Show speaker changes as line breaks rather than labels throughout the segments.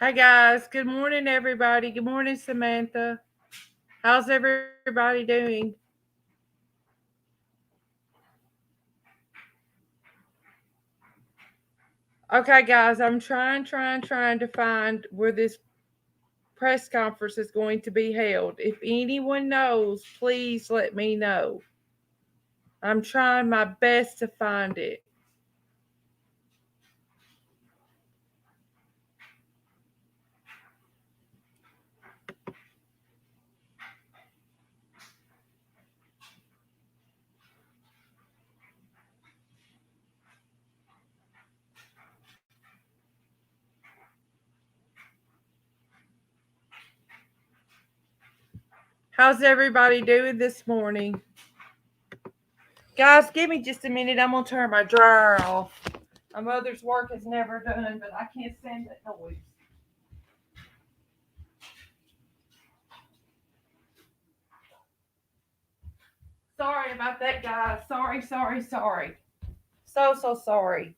Hi guys. Good morning, everybody. Good morning, Samantha. How's everybody doing? Okay, guys. I'm trying to find where this press conference is going to be held. If anyone knows, please let me know. I'm trying my best to find it. How's everybody doing this morning? Guys, give me just a minute. I'm going to turn my dryer off. My mother's work is never done, but I can't stand that noise. Sorry about that, guys. Sorry. So sorry.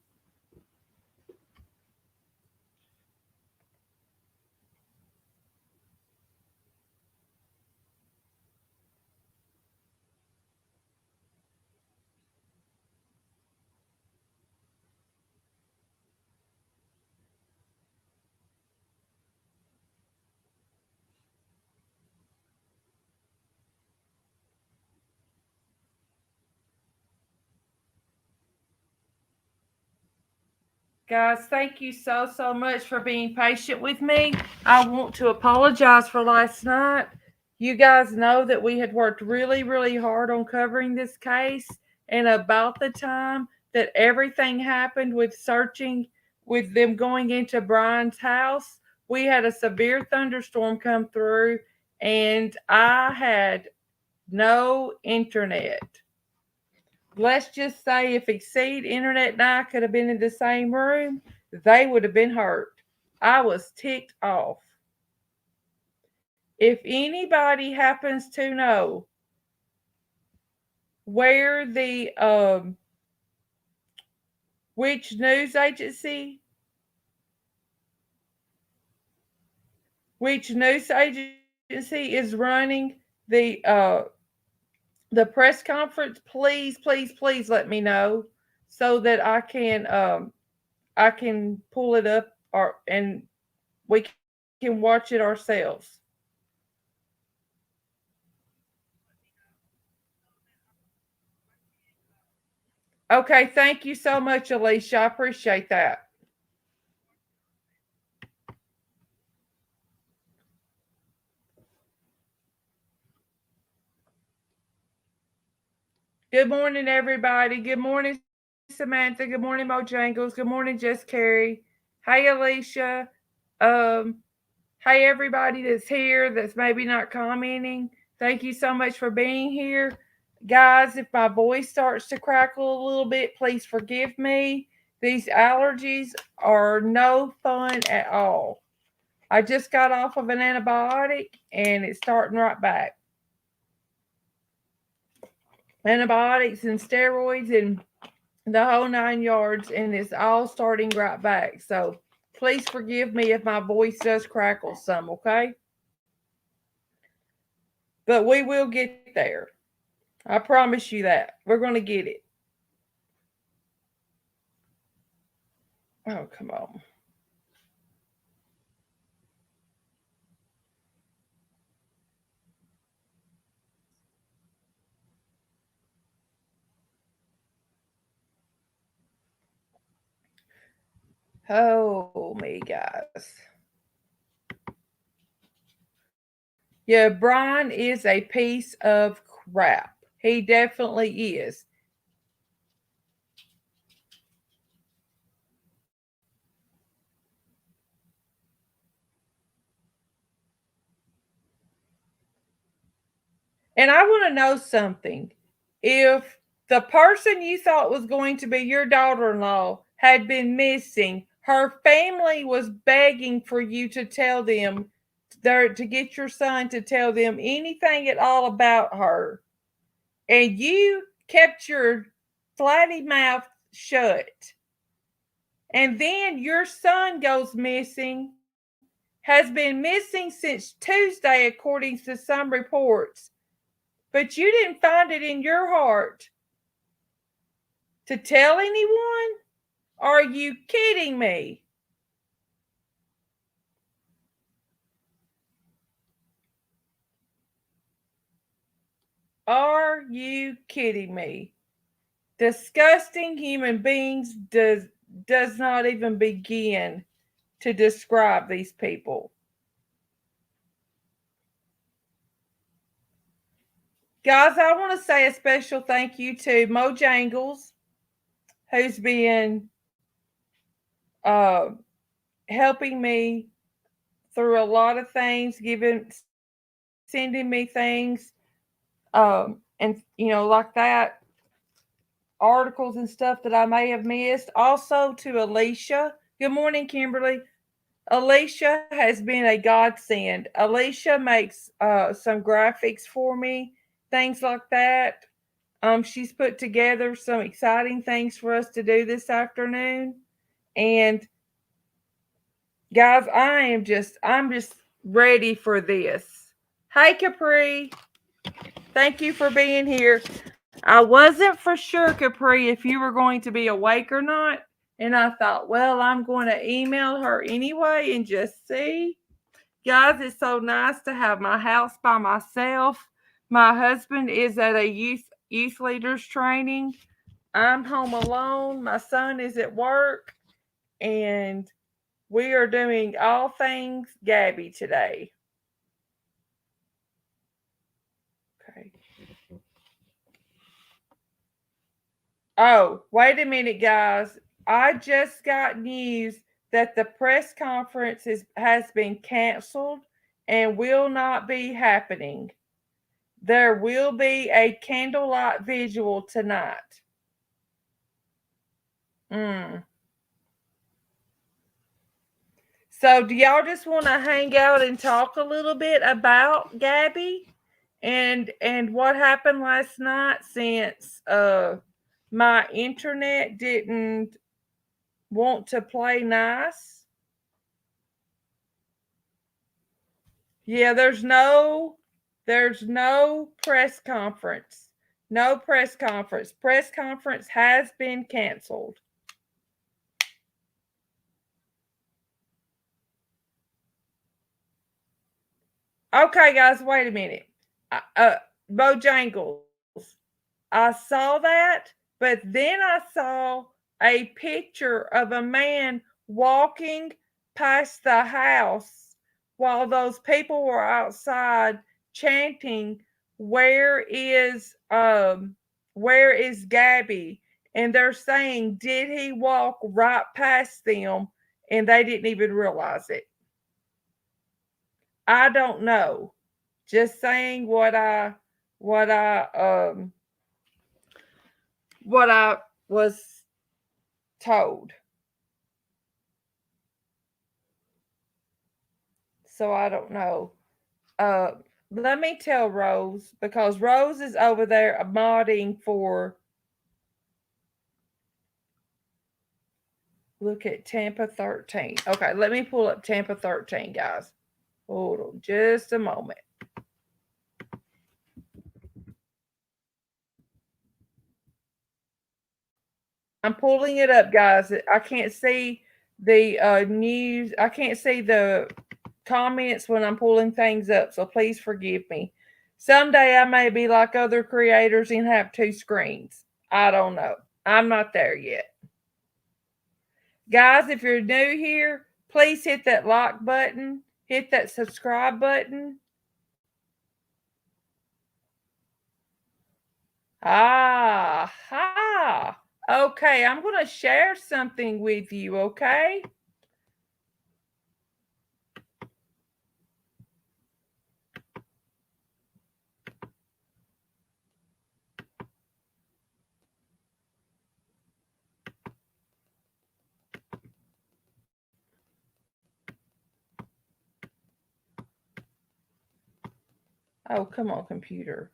Guys, thank you so much for being patient with me. I want to apologize for last night. You guys know that we had worked really hard on covering this case, and about the time that everything happened with searching, with them going into Brian's house, we had a severe thunderstorm come through, and I had no internet. Let's just say if Exceed Internet and I could have been in the same room, they would have been hurt. I was ticked off. If anybody happens to know where the which news agency, which news agency is running the press conference, please let me know so that I can pull it up or and we can watch it ourselves. Okay, thank you so much, Alicia. I appreciate that. Good morning, everybody. Good morning, Samantha. Good morning, Mojangles. Good morning, Jess Carey. Hey, Alicia. Um, hey, everybody that's here that's maybe not commenting. Thank you so much for being here. Guys, if my voice starts to crackle a little bit, please forgive me. These allergies are no fun at all. I just got off of an antibiotic and it's starting right back. Antibiotics and steroids and the whole 9 yards, and it's all starting right back. So please forgive me if my voice does crackle some, okay? But we will get there. I promise you that. We're going to get it. Oh, come on. Oh, me, guys. Yeah, Brian is a piece of crap. He definitely is. And I want to know something. If the person you thought was going to be your daughter in law had been missing, her family was begging for you to tell them, to get your son to tell them anything at all about her. And you kept your flatty mouth shut. And then your son goes missing has been missing since Tuesday, according to some reports. But you didn't find it in your heart to tell anyone? Are you kidding me? Are you kidding me? Disgusting human beings does not even begin to describe these people. Guys, I want to say a special thank you to Mojangles, who's been uh, helping me through a lot of things, sending me things, and like that, articles and stuff that I may have missed. Also to Alicia. Good morning, Kimberly. Alicia has been a godsend. Alicia makes some graphics for me, things like that. She's put together some exciting things for us to do this afternoon. And guys, I'm just ready for this. Hey Capri, thank you for being here. I wasn't for sure, Capri, if you were going to be awake or not. And I thought, well, I'm going to email her anyway and just see. Guys, it's so nice to have my house by myself. My husband is at a youth leaders training. I'm home alone. My son is at work, and we are doing all things Gabby today. Okay. Oh, wait a minute, guys. I just got news that the press conference has been canceled and will not be happening. There will be a candlelight visual tonight. Mm. So, do y'all just want to hang out and talk a little bit about Gabby and what happened last night, since my internet didn't want to play nice? Yeah, there's no press conference. No press conference. Press conference has been canceled. Okay, guys, wait a minute. Bojangles. I saw that, but then I saw a picture of a man walking past the house while those people were outside chanting, where is Gabby? And they're saying, did he walk right past them and they didn't even realize it? I don't know. Just saying what I um what I was told. So I don't know. Uh, Let me tell Rose, because Rose is over there modding for. Look at Tampa 13. Okay, let me pull up Tampa 13, guys. Hold on just a moment. I'm pulling it up, guys. I can't see the news. I can't see the comments when I'm pulling things up, so please forgive me. Someday I may be like other creators and have two screens. I don't know. I'm not there yet. Guys, if you're new here, please hit that like button, hit that subscribe button. Ha. Okay, I'm going to share something with you, okay? Oh, come on, computer.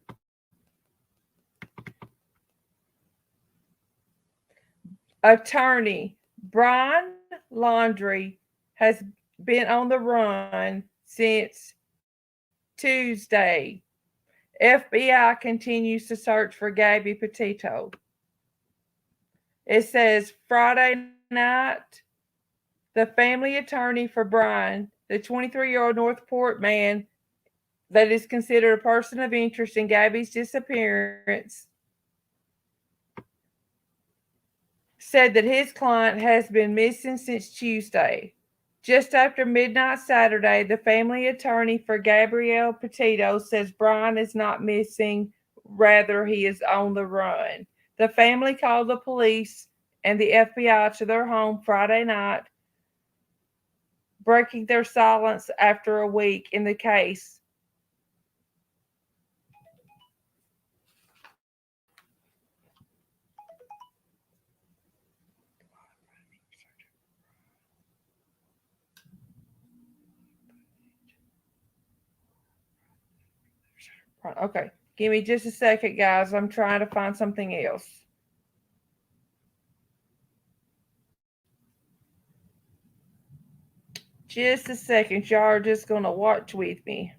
Attorney Brian Laundrie has been on the run since Tuesday. FBI continues to search for Gabby Petito. It says Friday night, the family attorney for Brian, the 23-year-old Northport man that is considered a person of interest in Gabby's disappearance, said that his client has been missing since Tuesday. Just after midnight Saturday, the family attorney for Gabrielle Petito says Brian is not missing, rather, he is on the run. The family called the police and the FBI to their home Friday night, breaking their silence after a week in the case. Okay, give me just a second, guys. I'm trying to find something else. Just a second. Y'all are just going to watch with me.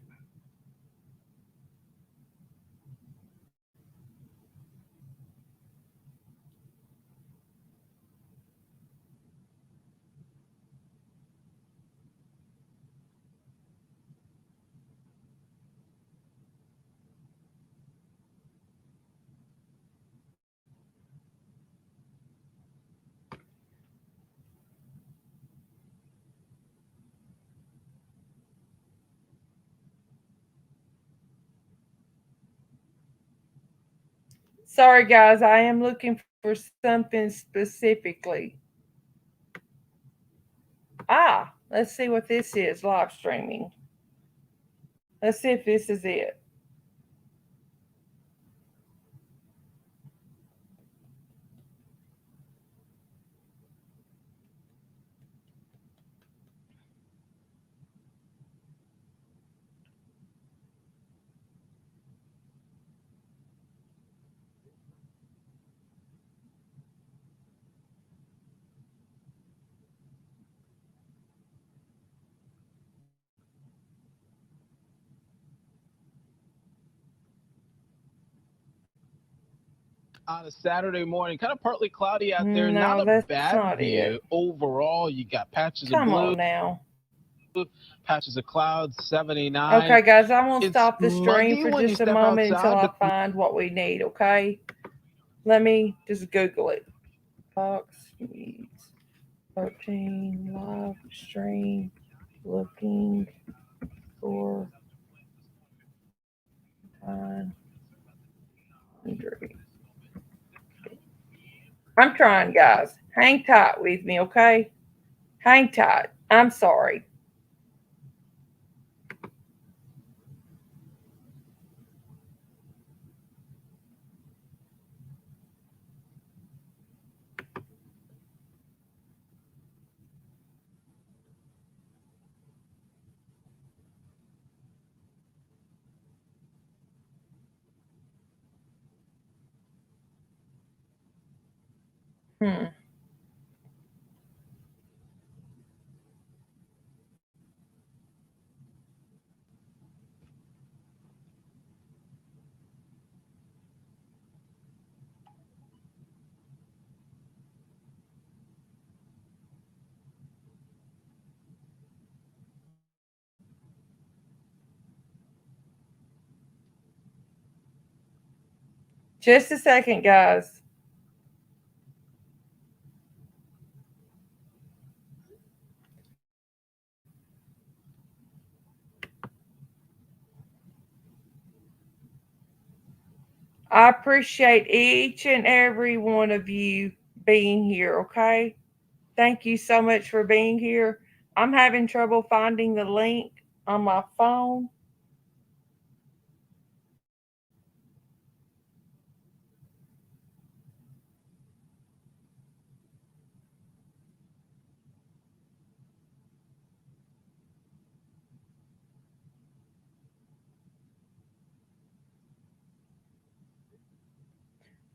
Sorry, guys. I am looking for something specifically. Let's see what this is live streaming. Let's see if this is it.
On a Saturday morning, kind of partly cloudy out there. Not
No,
a
that's
bad
not it.
view overall. You got patches of
Come
blue,
on now.
patches of clouds, 79.
Okay, guys, I'm going to
It's
stop the stream
muggy
for
when you
just a
step
moment until
outside,
I
but
find what we need, okay? Let me just Google it. Fox News 13 live stream looking for 900. I'm trying, guys. Hang tight with me, okay? Hang tight. I'm sorry. Hmm. Just a second, guys. I appreciate each and every one of you being here, okay? Thank you so much for being here. I'm having trouble finding the link on my phone.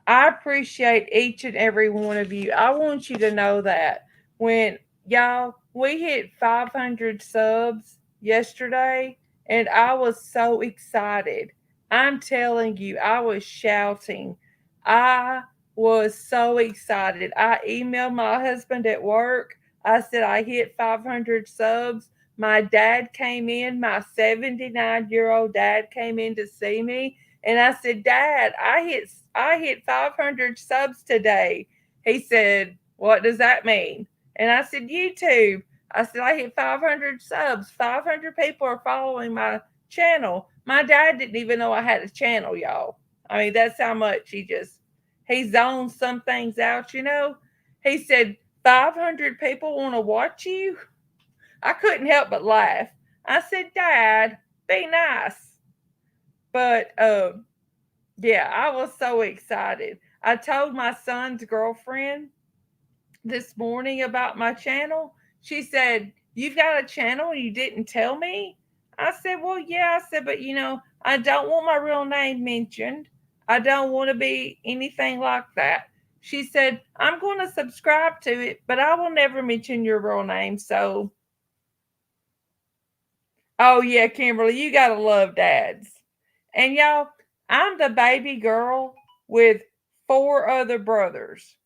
I appreciate each and every one of you. I want you to know that when y'all We hit 500 subs yesterday, and I was so excited. I'm telling you, I was shouting. I was so excited. I emailed my husband at work. I said I hit 500 subs. My dad came in, my 79-year-old dad came in to see me, and I said, "Dad, I hit 500 subs today." He said, "What does that mean?" And I said, "YouTube." I said, "I hit 500 subs. 500 people are following my channel." My dad didn't even know I had a channel, y'all. I mean, that's how much he zones some things out. He said, 500 people want to watch you? I couldn't help but laugh. I said, "Dad, be nice." But yeah, I was so excited. I told my son's girlfriend this morning about my channel. She said, "You've got a channel and you didn't tell me?" I said, "Well, yeah." I said, "But I don't want my real name mentioned. I don't want to be anything like that." She said, "I'm going to subscribe to it, but I will never mention your real name." So, oh, yeah, Kimberly, you got to love dads. And y'all, I'm the baby girl with four other brothers.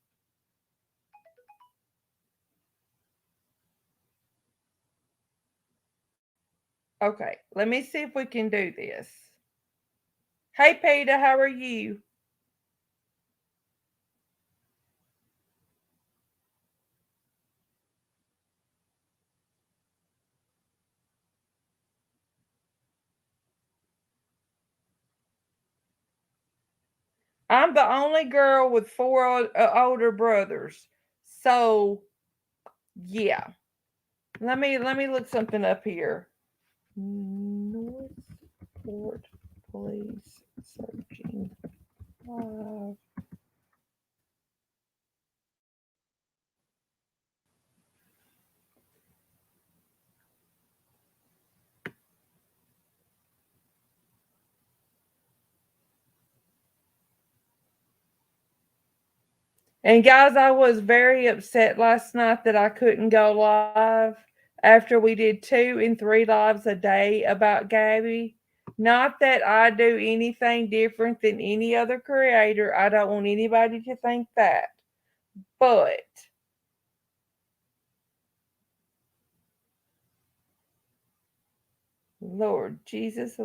Okay, let me see if we can do this. Hey, Peter, how are you? I'm the only girl with four older brothers. So, yeah. Let me look something up here. Northport Police searching. Uh, and guys, I was very upset last night that I couldn't go live after we did 2 and 3 lives a day about Gabby. Not that I do anything different than any other creator. I don't want anybody to think that. But Lord Jesus,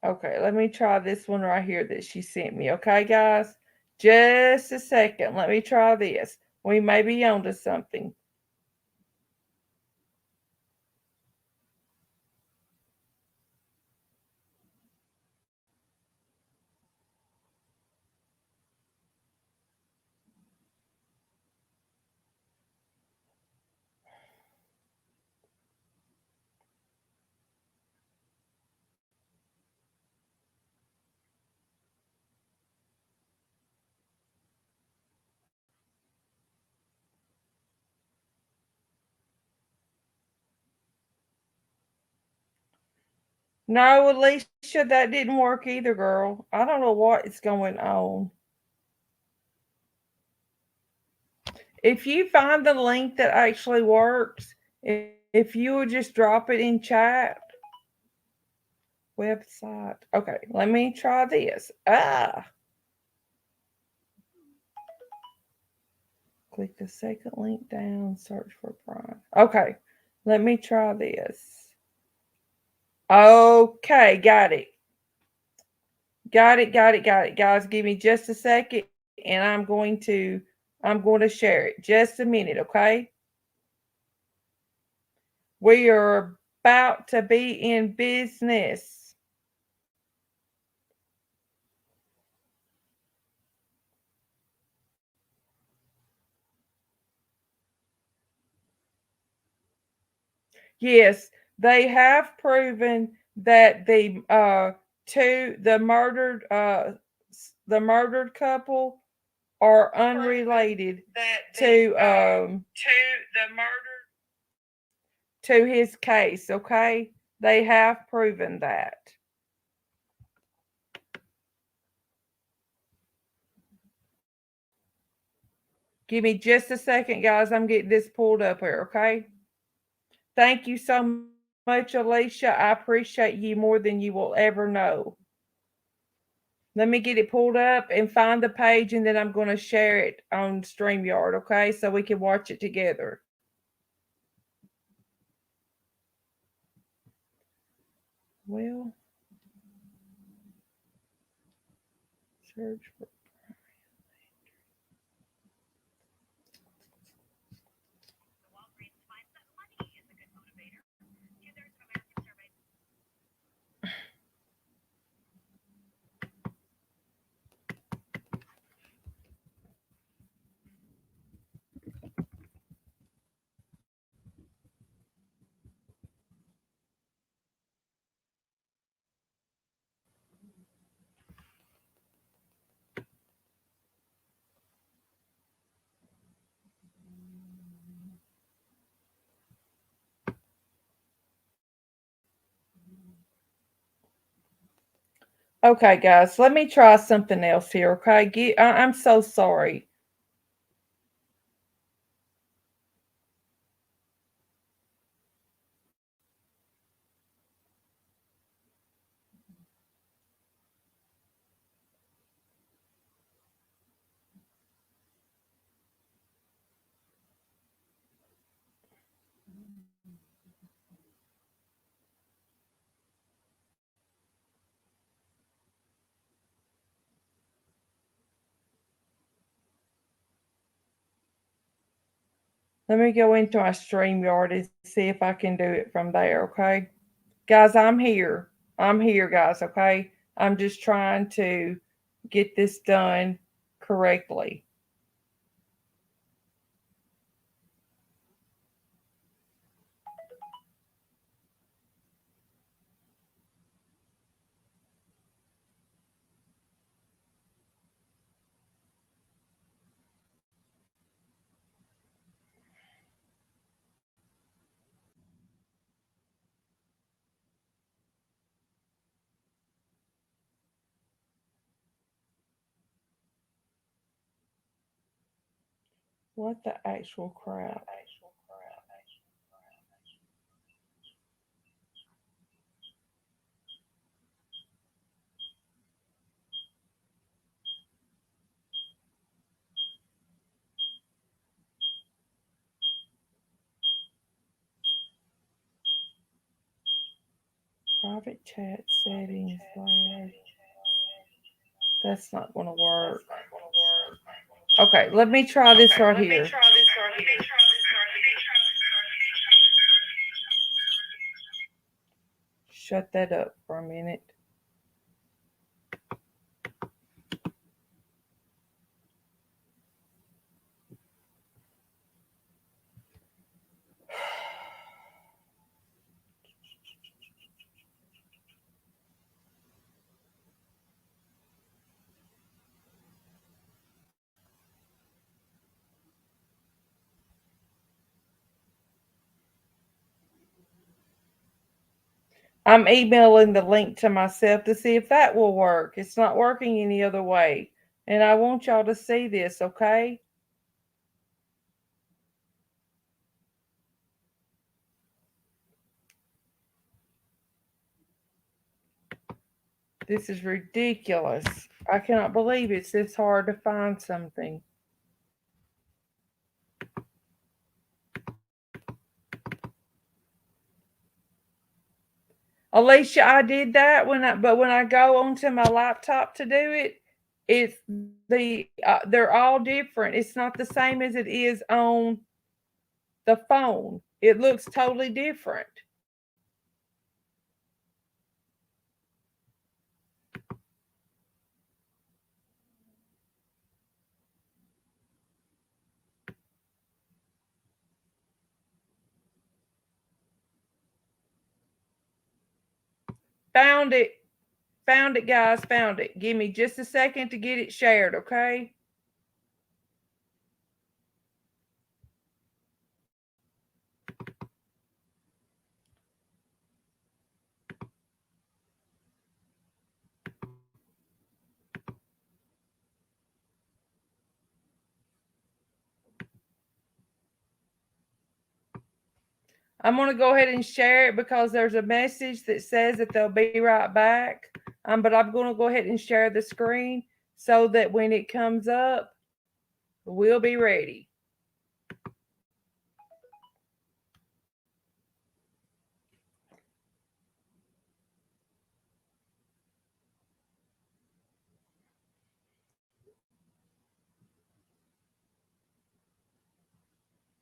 okay, let me try this one right here that she sent me. Okay, guys, just a second. Let me try this. We may be onto something. No, Alicia, that didn't work either, girl. I don't know what is going on. If you find the link that actually works, if you would just drop it in chat, website. Okay, let me try this. Click the second link down, search for Brian. Okay, let me try this. Okay, got it. Got it, got it, got it. Guys, give me just a second and I'm going to share it. Just a minute, okay? We are about to be in business. Yes, they have proven that the murdered couple are unrelated to
the murder.
to his case, okay? They have proven that. Give me just a second, guys. I'm getting this pulled up here, okay? Thank you so much, Alicia. I appreciate you more than you will ever know. Let me get it pulled up and find the page, and then I'm going to share it on StreamYard, okay? So we can watch it together. Well, search for. Okay, guys, let me try something else here, okay? I'm so sorry. Let me go into my StreamYard and see if I can do it from there, okay? Guys, I'm here. I'm here, guys, okay? I'm just trying to get this done correctly. What the actual crap? Private chat settings, lab. That's not going to work. Okay, let me try this right here. Shut that up for a minute. I'm emailing the link to myself to see if that will work. It's not working any other way. And I want y'all to see this, okay? This is ridiculous. I cannot believe it's this hard to find something. Alicia, I did that but when I go onto my laptop to do it, it's they're all different. It's not the same as it is on the phone. It looks totally different. Found it. Found it, guys. Found it. Give me just a second to get it shared, okay? I'm going to go ahead and share it because there's a message that says that they'll be right back. But I'm going to go ahead and share the screen so that when it comes up, we'll be ready.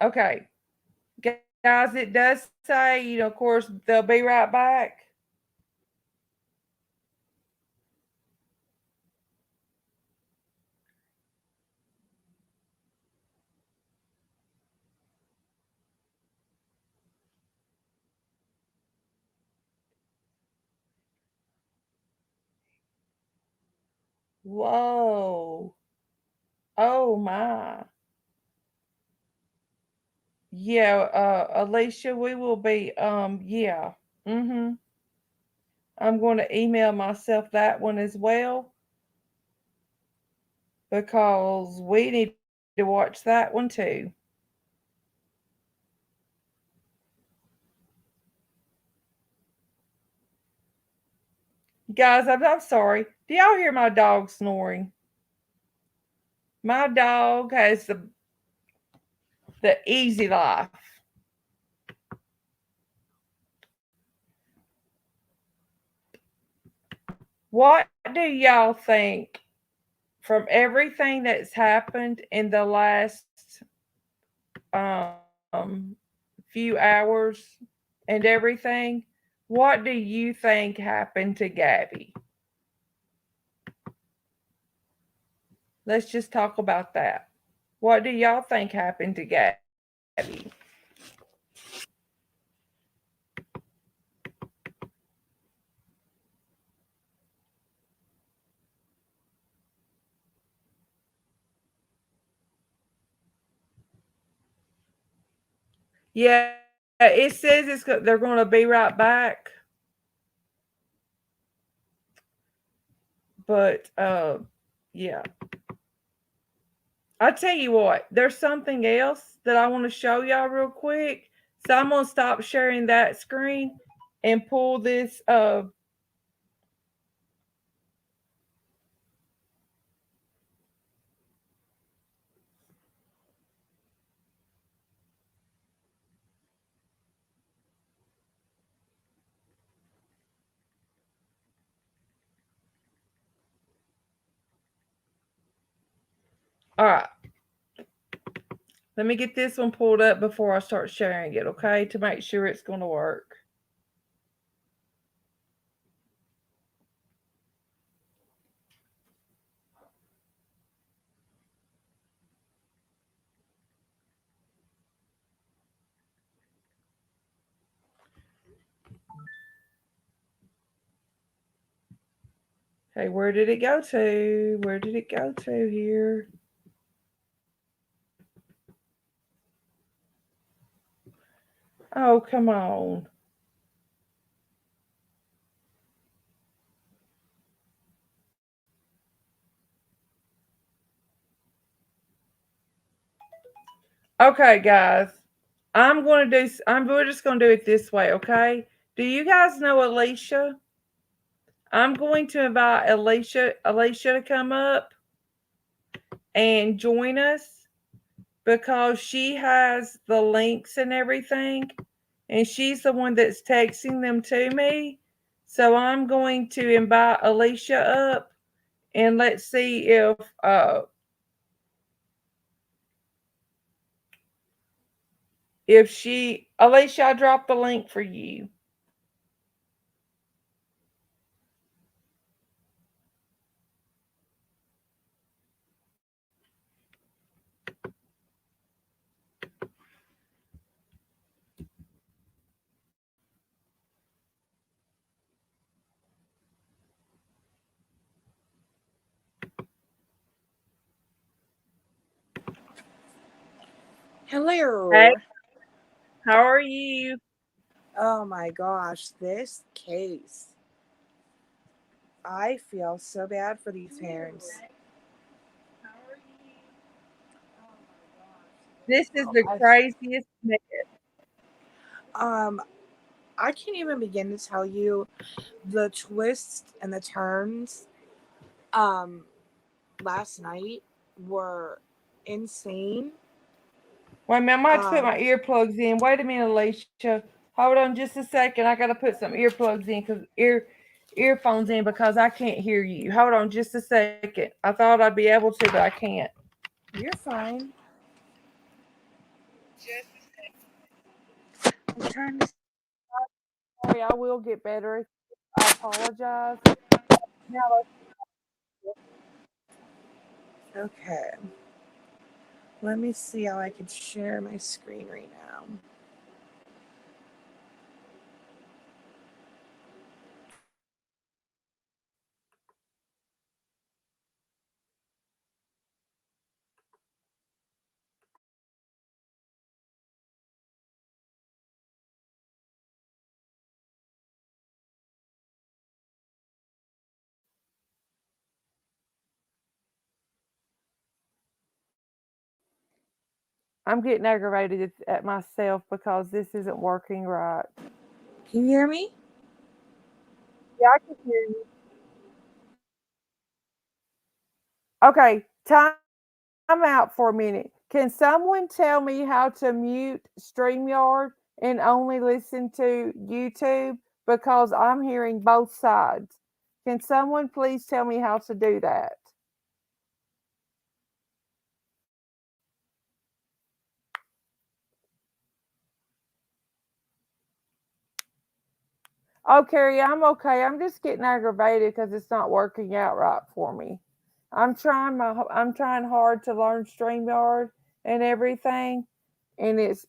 Okay. Guys, it does say, of course, they'll be right back. Whoa. Oh my. Yeah, Alicia, we will be yeah. Mhm. I'm going to email myself that one as well because we need to watch that one too. Guys, I'm sorry. Do y'all hear my dog snoring? My dog has the easy life. What do y'all think from everything that's happened in the last um, few hours and everything? What do you think happened to Gabby? Let's just talk about that. What do y'all think happened to Gabby? Yeah, it says they're going to be right back, but yeah. I tell you what, there's something else that I want to show y'all real quick. So I'm gonna stop sharing that screen and pull this. All right, let me get this one pulled up before I start sharing it. Okay, to make sure it's gonna work. Hey, where did it go to? Where did it go to here? Oh, come on. Okay, guys. We're just gonna do it this way, okay? Do you guys know Alicia? I'm going to invite Alicia to come up and join us because she has the links and everything, and she's the one that's texting them to me. So I'm going to invite Alicia up and let's see if she Alicia, I dropped the link for you. Hey,
Hello.
how are you?
Oh my gosh, this case. I feel so bad for these parents.
This is the
I,
craziest.
Um, I can't even begin to tell you the twists and the turns um last night were insane.
Wait a minute, I might have to put
Um,
my earplugs in. Wait a minute, Alicia. Hold on just a second. I gotta put some earplugs in because earphones in because I can't hear you. Hold on just a second. I thought I'd be able to, but I can't.
you're fine. I'm trying to.
Sorry, I will get better. I apologize. Now
Okay, let me see how I can share my screen right now.
I'm getting aggravated at myself because this isn't working right.
Can you hear me?
Yeah, I can hear you. Okay, time out for a minute. Can someone tell me how to mute StreamYard and only listen to YouTube? Because I'm hearing both sides. Can someone please tell me how to do that? Oh, Carrie, I'm okay. I'm just getting aggravated because it's not working out right for me. I'm trying hard to learn StreamYard and everything, and it's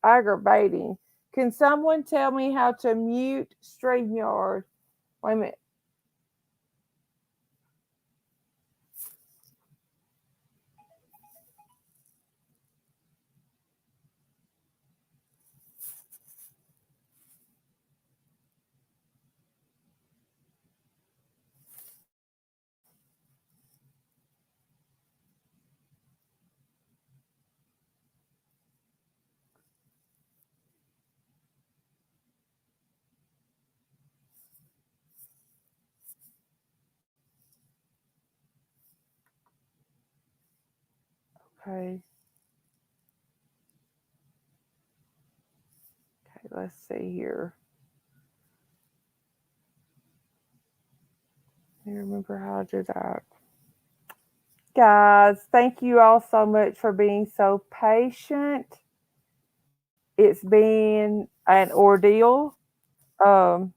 aggravating. Can someone tell me how to mute StreamYard? Wait a minute. Okay, okay, let's see here. I remember how to do that. Guys, thank you all so much for being so patient. It's been an ordeal. Um,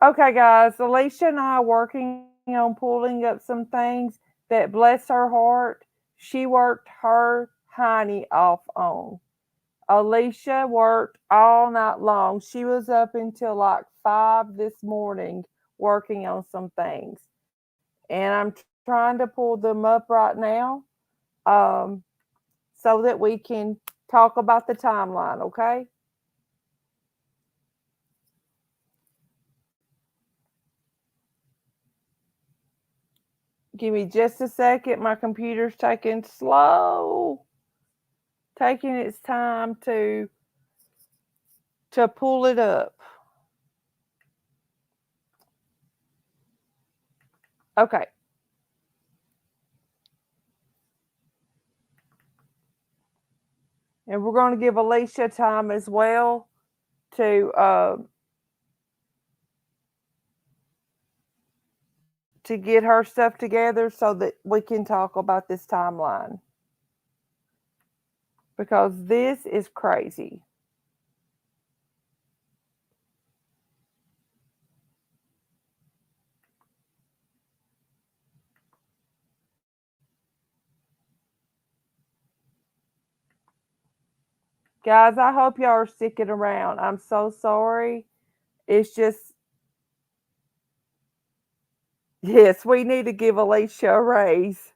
Okay, guys, Alicia and I are working on pulling up some things that, bless her heart, she worked her hiney off on. Alicia worked all night long. She was up until like 5 this morning working on some things. And I'm trying to pull them up right now um, so that we can talk about the timeline, okay? Give me just a second. My computer's taking slow, taking its time to pull it up. Okay. And we're going to give Alicia time as well to to get her stuff together so that we can talk about this timeline because this is crazy. Guys, I hope y'all are sticking around. I'm so sorry. It's just, yes, we need to give Alicia a raise.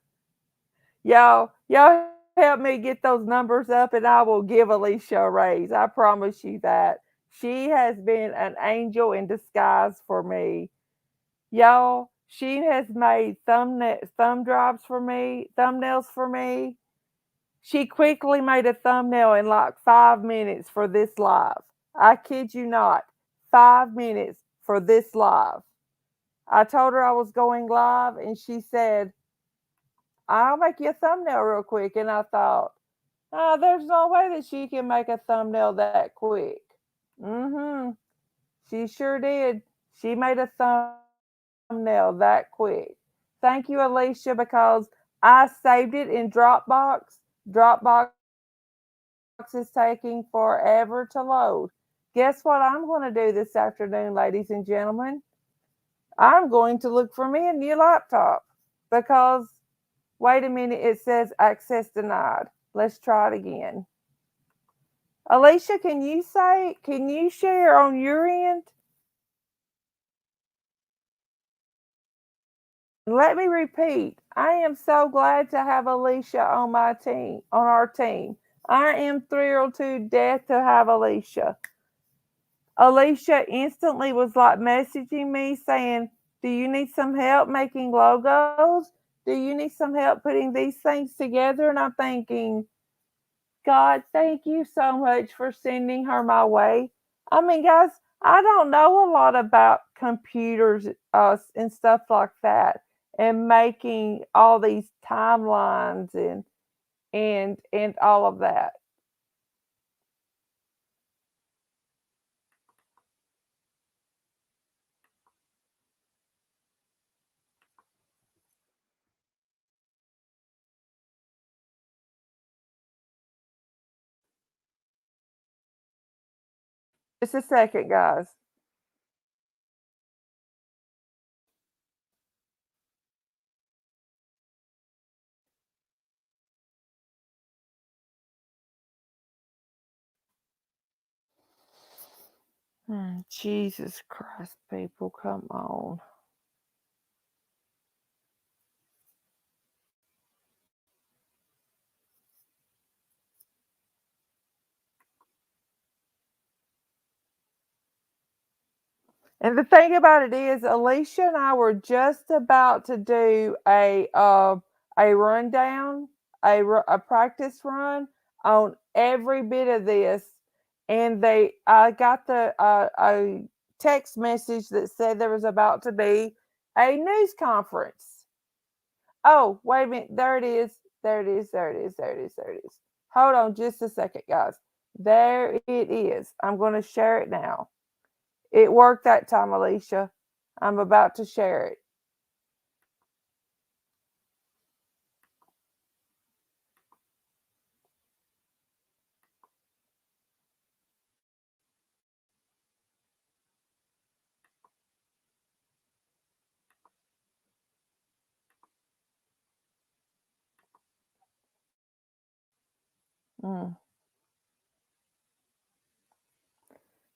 Y'all help me get those numbers up and I will give Alicia a raise. I promise you that. She has been an angel in disguise for me. Y'all, she has made thumb drives for me, thumbnails for me. She quickly made a thumbnail in like 5 minutes for this live. I kid you not. 5 minutes for this live. I told her I was going live and she said, I'll make you a thumbnail real quick. And I thought, oh, there's no way that she can make a thumbnail that quick. Mm-hmm. She sure did. She made a thumbnail that quick. Thank you, Alicia, because I saved it in Dropbox. Dropbox is taking forever to load. Guess what I'm going to do this afternoon, ladies and gentlemen? I'm going to look for me a new laptop because, wait a minute, it says access denied. Let's try it again. Alicia, can you share on your end? Let me repeat. I am so glad to have Alicia on my team, on our team. I am thrilled to death to have Alicia. Alicia instantly was like messaging me saying, do you need some help making logos? Do you need some help putting these things together? And I'm thinking, God, thank you so much for sending her my way. I mean, guys, I don't know a lot about computers and stuff like that, and making all these timelines and all of that. Just a second, guys. Jesus Christ, people, come on. And the thing about it is, Alicia and I were just about to do a rundown, a practice run on every bit of this, and I got a text message that said there was about to be a news conference. Oh, wait a minute, there it is, there it is, there it is, there it is, there it is. Hold on, just a second, guys. There it is. I'm going to share it now. It worked that time, Alicia. I'm about to share it. Mm.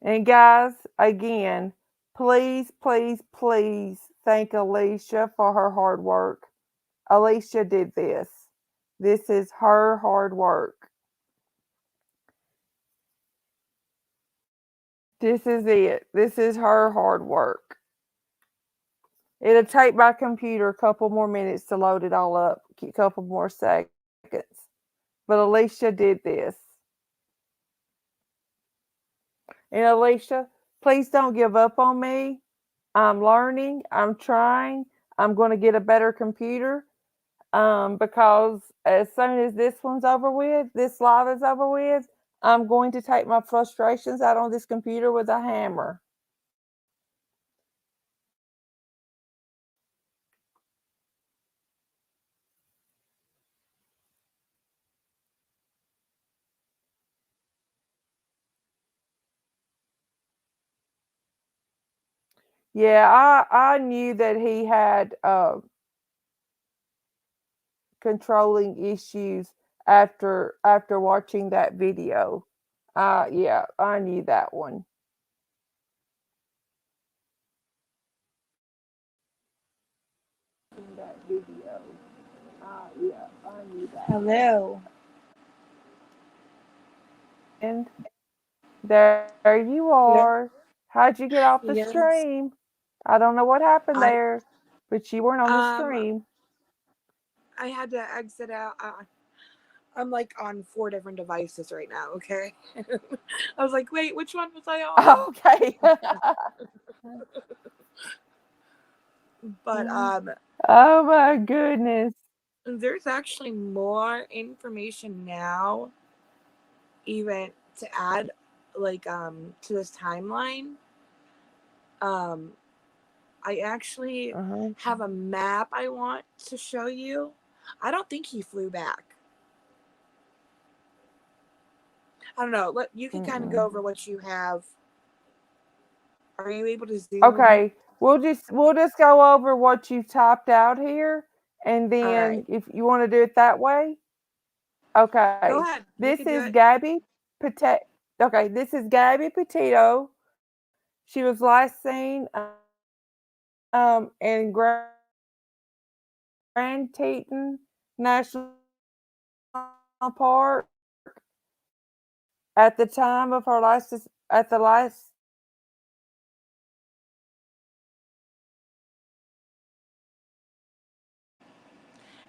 And guys, again, please, please, please thank Alicia for her hard work. Alicia did this. This is her hard work. This is it. This is her hard work. It'll take my computer a couple more minutes to load it all up, a couple more seconds. But Alicia did this. And Alicia, please don't give up on me. I'm learning. I'm trying. I'm going to get a better computer because as soon as this one's over with, this live is over with, I'm going to take my frustrations out on this computer with a hammer. Yeah, I knew that he had controlling issues after watching that video. Yeah, I knew that one. That video. Yeah, I knew that.
Hello.
And there you
Yeah.
are. How'd you get off the
Yes.
stream? I don't know what happened
I
there, but you weren't on the
um
stream.
I had to exit out. I'm like on 4 different devices right now. Okay. I was like, wait, which one was I on?
Okay.
But
Oh my goodness.
there's actually more information now, even to add, like to this timeline. Um, I actually
Uh-huh.
have a map I want to show you. I don't think he flew back. I don't know. You can kind of go
Mm-mm.
over what you have. Are you able to zoom?
Okay, we'll just go over what you typed out here, and
All right.
then if you want to do it that way,
Go
okay.
ahead. You
This
can do
is
it.
Gabby Pate. Okay, this is Gabby Petito. She was last seen in Grand Teton National Park at the time of her last at the last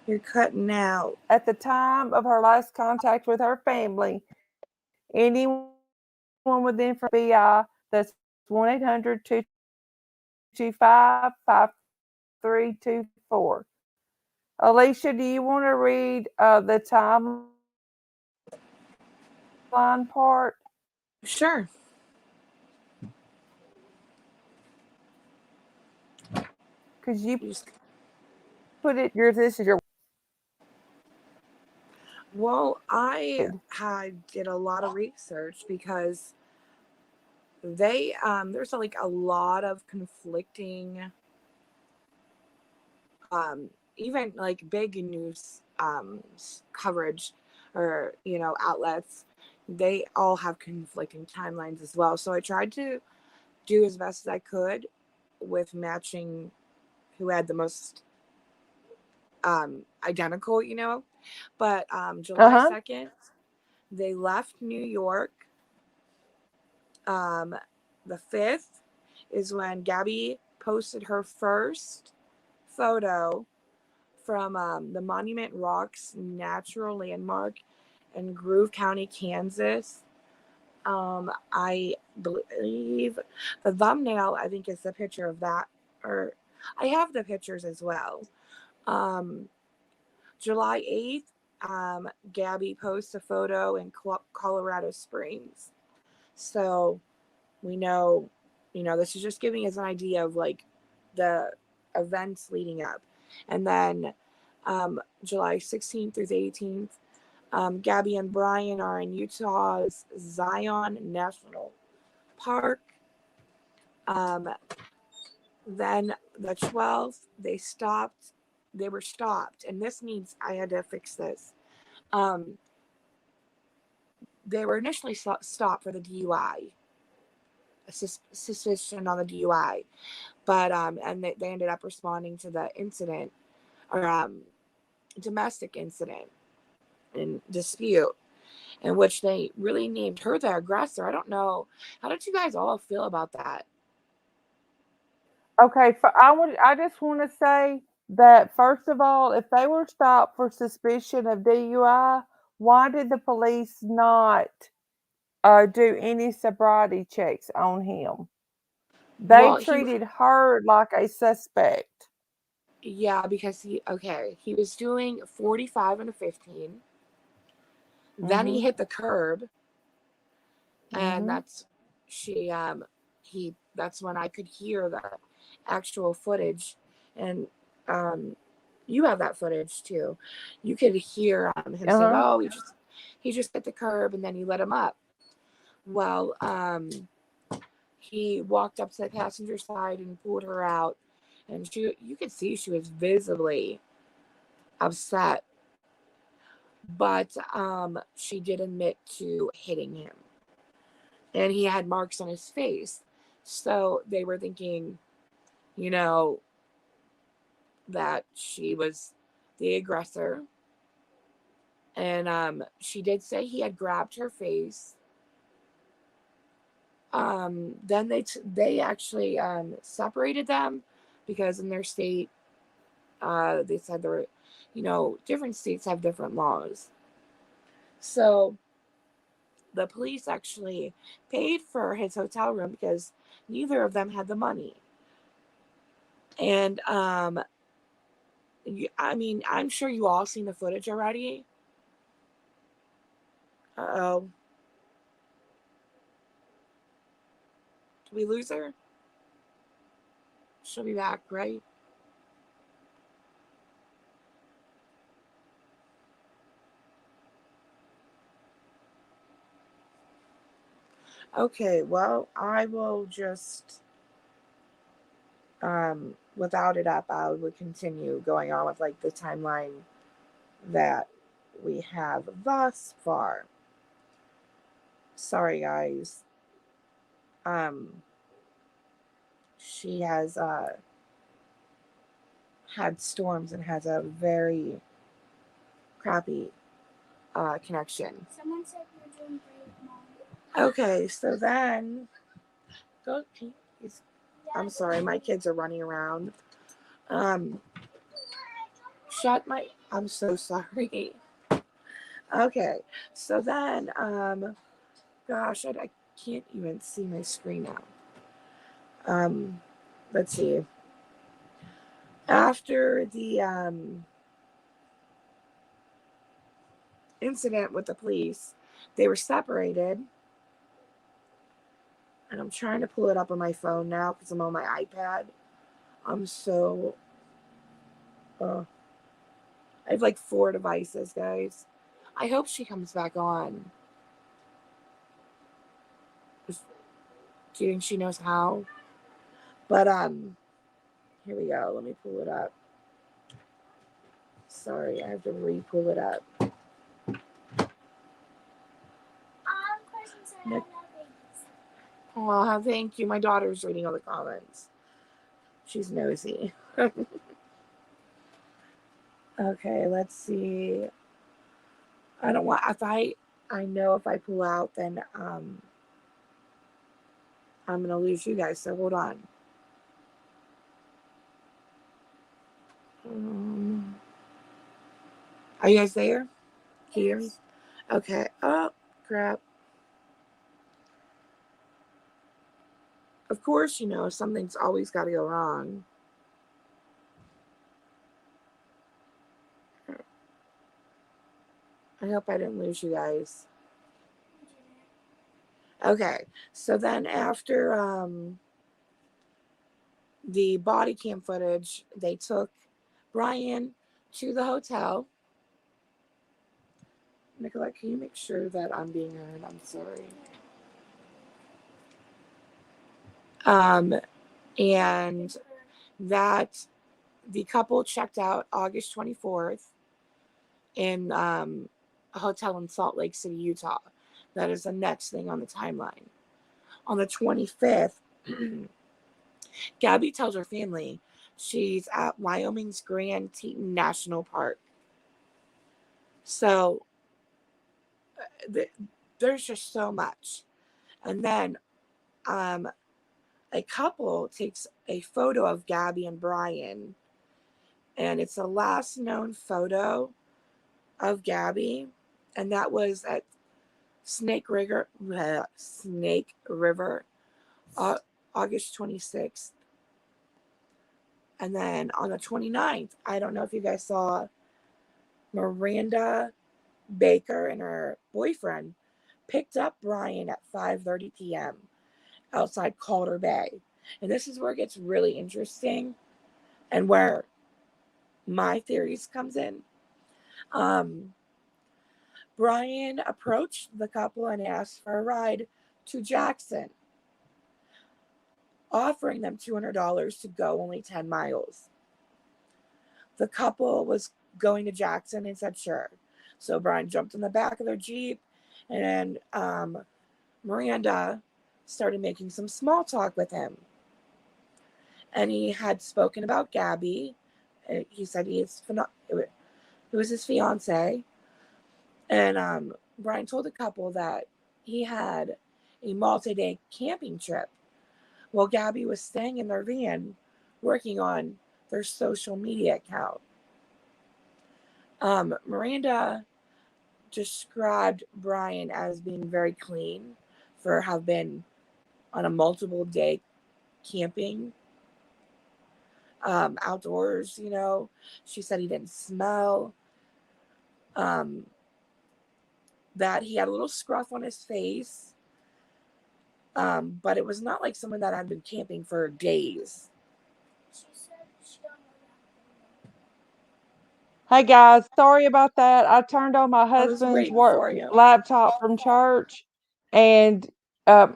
You're cutting out.
at the time of her last contact with her family. Anyone with information that's 1-800-225-5324. Alicia, do you want to read the timeline part?
Sure.
Because you
You just,
put it, this is your
well, I did a lot of research because there's like a lot of conflicting, even like big news coverage, or outlets. They all have conflicting timelines as well. So I tried to do as best as I could with matching who had the most identical, but July
uh-huh.
2nd, they left New York. um the 5th is when Gabby posted her first photo from the Monument Rocks Natural Landmark in Groove County, Kansas. I believe the thumbnail, I think, is the picture of that, or I have the pictures as well. Um, July 8th, Gabby posts a photo in Colorado Springs. So we know, this is just giving us an idea of like the events leading up. And then July 16th through the 18th, Gabby and Brian are in Utah's Zion National Park. Um, then the 12th, they were stopped. And I had to fix this. Um, they were initially stopped for the DUI, a suspicion on the DUI. But and they ended up responding to the incident, or domestic incident and dispute, in which they really named her the aggressor. I don't know. How did you guys all feel about that?
Okay, I just want to say that first of all, if they were stopped for suspicion of DUI, why did the police not do any sobriety checks on him? They
Well,
treated her like a suspect.
yeah, because he was doing 45 and a 15. Then he
Hmm.
hit the curb, and that's when I could hear the actual footage, and you have that footage too. You could hear him saying, "Oh, he just hit the curb," and then he let him up. Well, he walked up to the passenger side and pulled her out, and you could see she was visibly upset, but she did admit to hitting him, and he had marks on his face. So they were thinking, you know, that she was the aggressor. And she did say he had grabbed her face. Then they actually separated them, because in their state, they said there were, different states have different laws. So the police actually paid for his hotel room because neither of them had the money. And I'm sure you all seen the footage already. Uh-oh. Did we lose her? She'll be back, right? Okay, well, I will just, without it up, I would continue going on with, like, the timeline that we have thus far. Sorry, guys. She has, had storms and has a very crappy, connection.
Someone said you're doing great, Mom.
Okay, so then, I'm sorry, my kids are running around. I'm so sorry. Okay, so then, gosh, I can't even see my screen now. Let's see. After the, incident with the police, they were separated. And I'm trying to pull it up on my phone now because I'm on my iPad. I'm so... I have like 4 devices, guys. I hope she comes back on. Do you think she knows how? But, here we go. Let me pull it up. Sorry, I have to re-pull it up. Oh, thank you. My daughter's reading all the comments. She's nosy. Okay, let's see. I don't want, I know if I pull out, then I'm gonna lose you guys, so hold on. Are you guys there? Can you hear me? Okay. Oh, crap. Of course, something's always got to go wrong. I hope I didn't lose you guys. Okay, so then after the body cam footage, they took Brian to the hotel. Nicolette, can you make sure that I'm being heard? I'm sorry. And that the couple checked out August 24th in a hotel in Salt Lake City, Utah. That is the next thing on the timeline. On the 25th, Gabby tells her family she's at Wyoming's Grand Teton National Park. So there's just so much. And then a couple takes a photo of Gabby and Brian, and it's the last known photo of Gabby, and that was at Snake River, August 26th. And then on the 29th, I don't know if you guys saw, Miranda Baker and her boyfriend picked up Brian at 5:30 p.m. outside Calder Bay. And this is where it gets really interesting and where my theories comes in. Um, Brian approached the couple and asked for a ride to Jackson, offering them $200 to go only 10 miles. The couple was going to Jackson and said sure. So Brian jumped in the back of their Jeep, and Miranda started making some small talk with him. And he had spoken about Gabby. He said it was his fiance. And Brian told the couple that he had a multi-day camping trip while Gabby was staying in their van working on their social media account. Miranda described Brian as being very clean for have been on a multiple day camping outdoors. She said he didn't smell, that he had a little scruff on his face, but it was not like someone that had been camping for days.
She said she don't know that.
Hey guys, sorry about that. I turned on my
I was
husband's
waiting
work
for you.
laptop from church and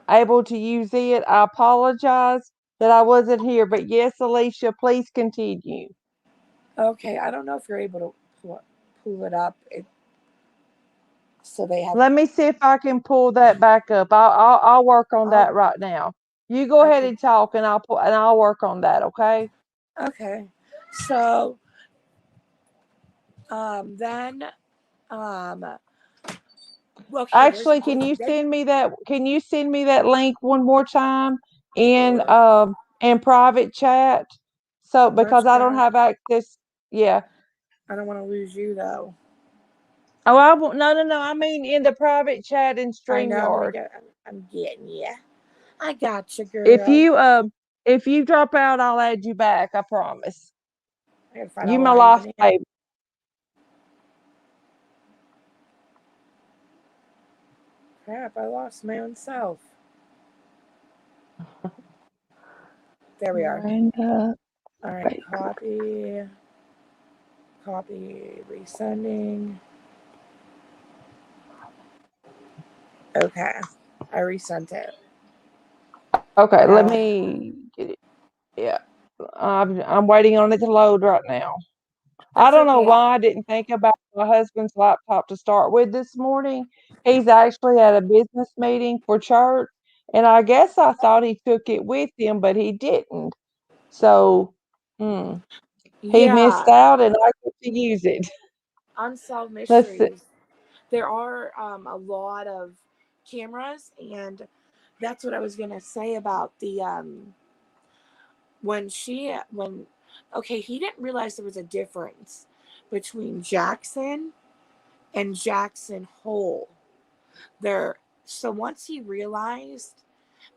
able to use it. I apologize that I wasn't here, but yes, Alicia, please continue.
Okay, I don't know if you're able to pull it up. So they have.
Let me see if I can pull that back up. I'll work on that
I'll,
right now. You go
I
ahead
could.
and talk, and I'll work on that. Okay.
Okay, so then okay, there's
Actually, can you send me that link one more time
sure.
in private chat? So
Where's
because I don't
that?
have access. Yeah.
I don't want to lose you though.
Oh, I won't. No, no, no. I mean in the private chat in
I know
StreamYard.
I'm getting you. I got you,
If
girl.
you if you drop out, I'll add you back. I promise.
I gotta find
You
out
my
where I
lost
even am.
baby.
Crap, I lost my own self. There we are.
Miranda
All right,
Baker.
copy, resending. Okay, I resent it.
Okay, let
Now,
me get it. Yeah, I'm waiting on it to load right now. I
that's
don't know
okay.
why I didn't think about my husband's laptop to start with this morning. He's actually at a business meeting for church, and I guess I thought he took it with him, but he didn't. So, hmm, he missed
Yeah,
out, and I get to use it.
Unsolved
Let's see.
Mysteries. There are a lot of cameras, and that's what I was gonna say about the when okay, he didn't realize there was a difference between Jackson and Jackson Hole. There, so once he realized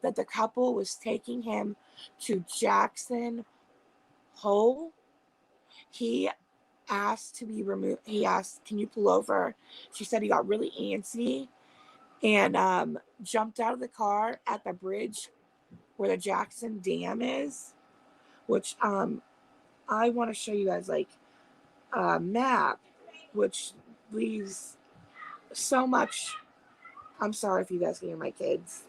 that the couple was taking him to Jackson Hole, he asked to be removed. He asked, "Can you pull over?" She said he got really antsy and jumped out of the car at the bridge where the Jackson Dam is, which I want to show you guys like a map, which leaves so much. I'm sorry if you guys can hear my kids.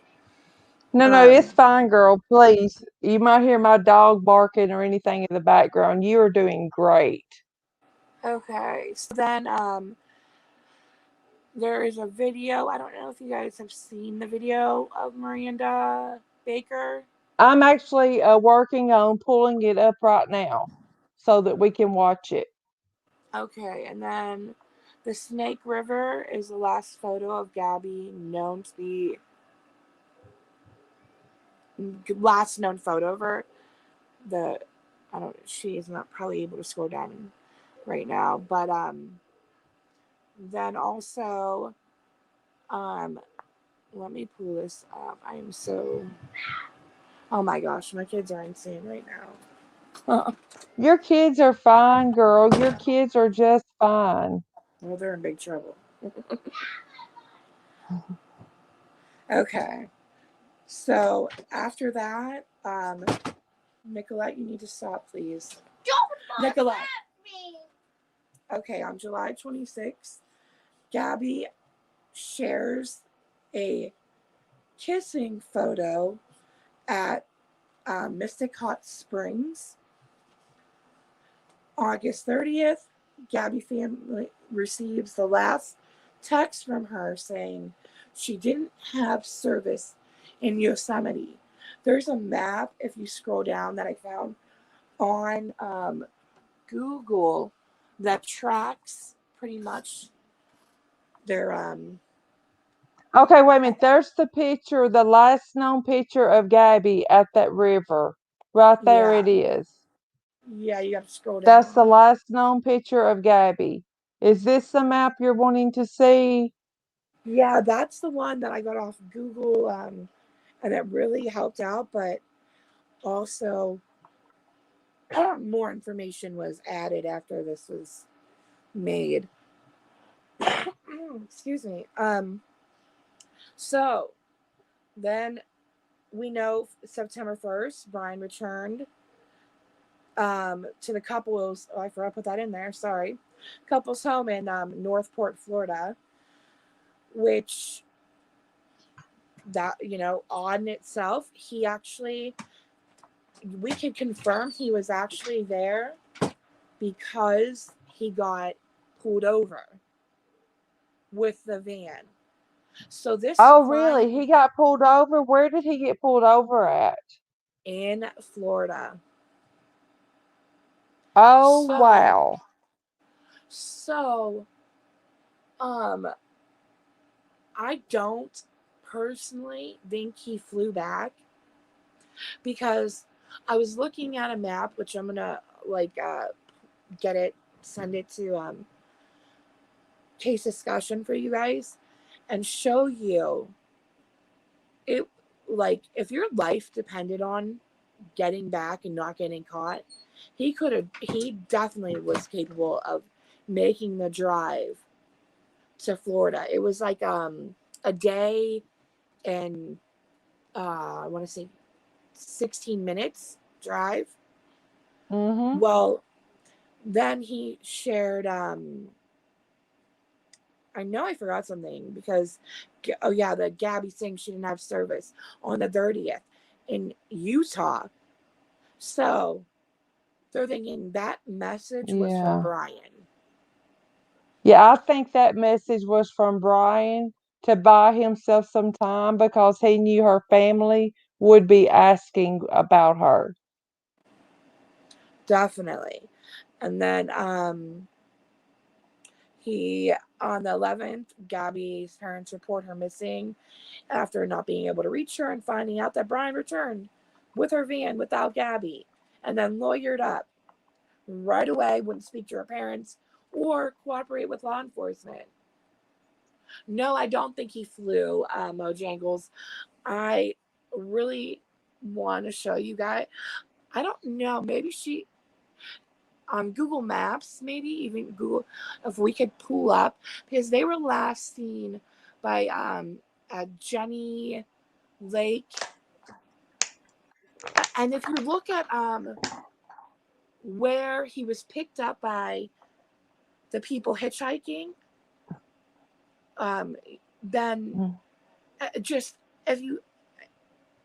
No, no, it's
Um,
fine, girl. Please. You might hear my dog barking or anything in the background. You are doing great.
okay, so then there is a video. I don't know if you guys have seen the video of Miranda Baker.
I'm actually working on pulling it up right now so that we can watch it.
Okay, and then the Snake River is the last photo of Gabby known to be last known photo of her. The I don't she is not probably able to scroll down right now, but then also um let me pull this up. I am so oh my gosh, my kids are insane right now.
Your kids are fine, girl. Your kids are just fine.
Well, they're in big trouble. Okay. So after that, Nicolette, you need to stop, please.
Don't
Nicolette.
me.
Okay, on July 26th, Gabby shares a kissing photo at Mystic Hot Springs. August 30th, Gabby family receives the last text from her saying she didn't have service in Yosemite. There's a map, if you scroll down, that I found on Google that tracks pretty much their
Okay, wait a minute. There's the picture, the last known picture of Gabby at that river. Right there
yeah,
it is.
you have to scroll
That's the
down.
last known picture of Gabby. Is this the map you're wanting to see?
Yeah, that's the one that I got off Google, and it really helped out, but also more information was added after this was made. Excuse me. So then we know September 1st, Brian returned to the couple's, oh, I forgot to put that in there, sorry. Couple's home in Northport, Florida, which that, on itself, he actually, we can confirm he was actually there because he got pulled over with the van. So this
Oh,
crime
really? He got pulled over? Where did he get pulled over at?
in Florida.
Oh,
So,
wow.
so, um, I don't personally think he flew back because I was looking at a map, which I'm gonna get it, send it to case discussion for you guys, and show you it. Like if your life depended on getting back and not getting caught, he definitely was capable of making the drive to Florida. It was like a day and I want to say 16 minutes drive.
Mm-hmm.
Well, then he shared I know I forgot something because oh yeah, the Gabby saying she didn't have service on the 30th in Utah. So they're thinking that message was from
Yeah.
Brian.
Yeah, I think that message was from Brian to buy himself some time because he knew her family would be asking about her.
Definitely. And then he on the 11th, Gabby's parents report her missing after not being able to reach her and finding out that Brian returned with her van without Gabby and then lawyered up right away, wouldn't speak to her parents or cooperate with law enforcement. No, I don't think he flew, Mojangles. I really want to show you guys. I don't know. Maybe she on Google Maps, maybe even Google, if we could pull up because they were last seen by at Jenny Lake. And if you look at where he was picked up by the people hitchhiking, um, then
Mm.
just if you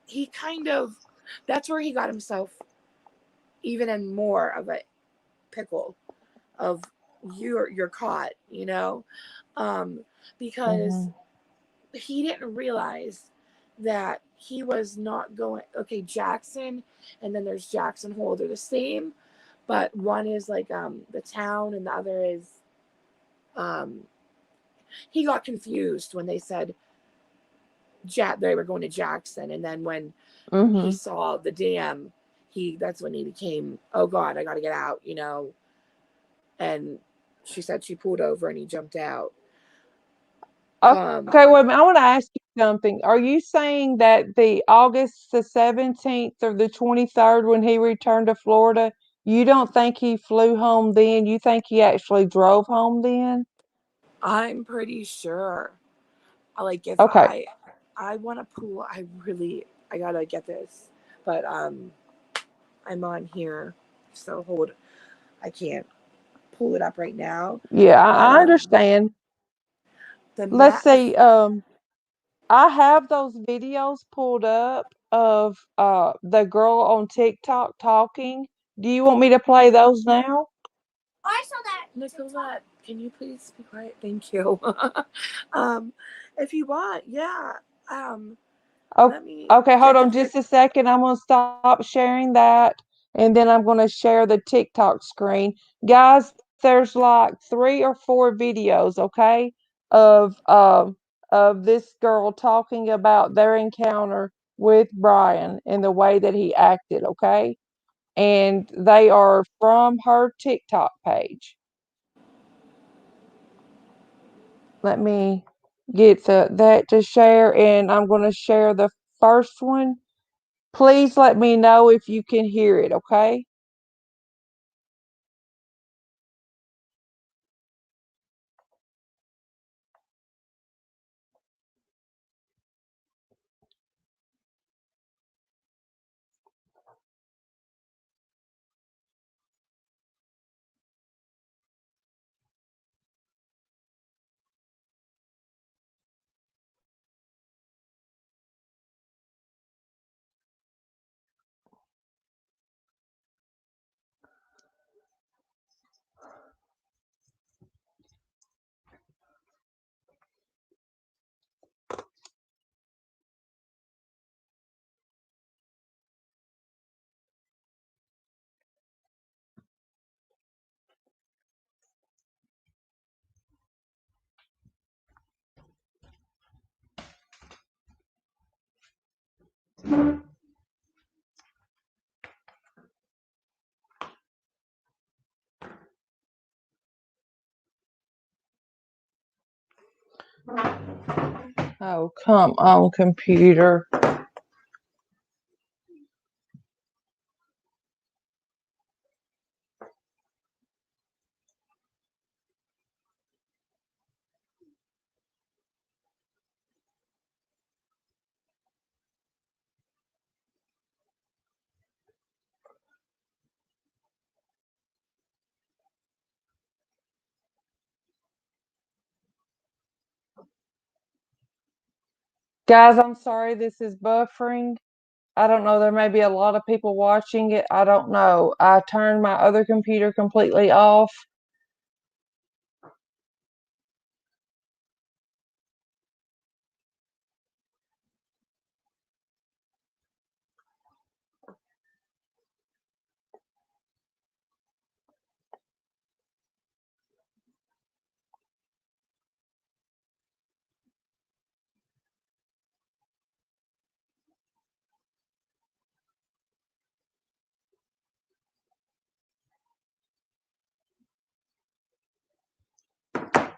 he kind of that's where he got himself even in more of a pickle of you're caught, um, because
Mhm.
he didn't realize that he was not going okay Jackson and then there's Jackson Hole, they're the same, but one is like the town and the other is um he got confused when they said they were going to Jackson, and then when he
Mhm.
saw the dam, that's when he became, oh God, I got to get out, and she said she pulled over and he jumped out.
Okay, wait a minute. I want to ask you something. Are you saying that the August the 17th or the 23rd when he returned to Florida, you don't think he flew home then? You think he actually drove home then?
I'm pretty sure, like if
Okay.
I I want to pull. I gotta get this, but I'm on here, so hold. I can't pull it up right now,
Yeah,
but
I understand.
the
Let's
mat.
see. I have those videos pulled up of the girl on TikTok talking. Do you want me to play those now?
I saw that.
Nicolette, can you please be quiet? Thank you. um, if you want, yeah. Um,
Oh,
let me
okay, hold
get the
on
pic.
just a second. I'm gonna stop sharing that, and then I'm gonna share the TikTok screen. Guys, there's like 3 or 4 videos, okay, of of this girl talking about their encounter with Brian and the way that he acted, okay? And they are from her TikTok page. Let me get that to share, and I'm gonna share the first one. Please let me know if you can hear it, okay? Oh, come on, computer. Guys, I'm sorry this is buffering. I don't know. There may be a lot of people watching it. I don't know. I turned my other computer completely off.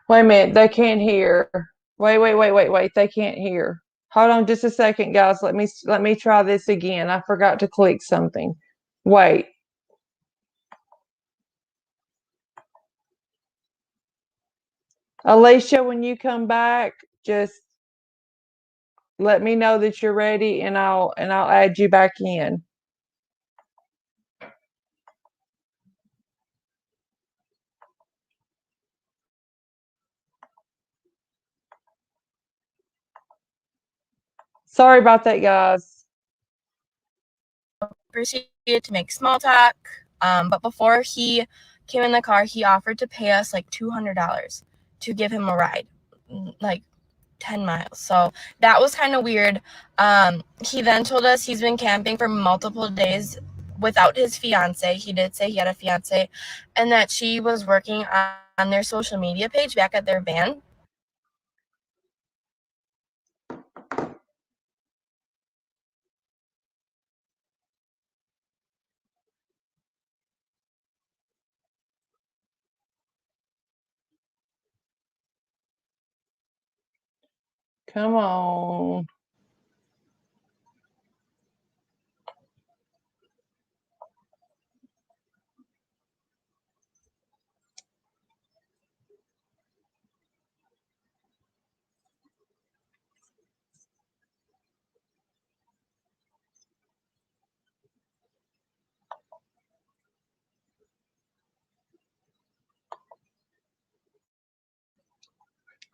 Wait a minute. They can't hear. Wait. They can't hear. Hold on just a second, guys. Let me try this again. I forgot to click something. Wait. Alicia, when you come back, just let me know that you're ready and I'll add you back in. Sorry about that, guys.
Proceeded to make small talk. But before he came in the car, he offered to pay us like $200 to give him a ride, like 10 miles. So that was kind of weird. He then told us he's been camping for multiple days without his fiance. He did say he had a fiance, and that she was working on their social media page back at their van.
Come on.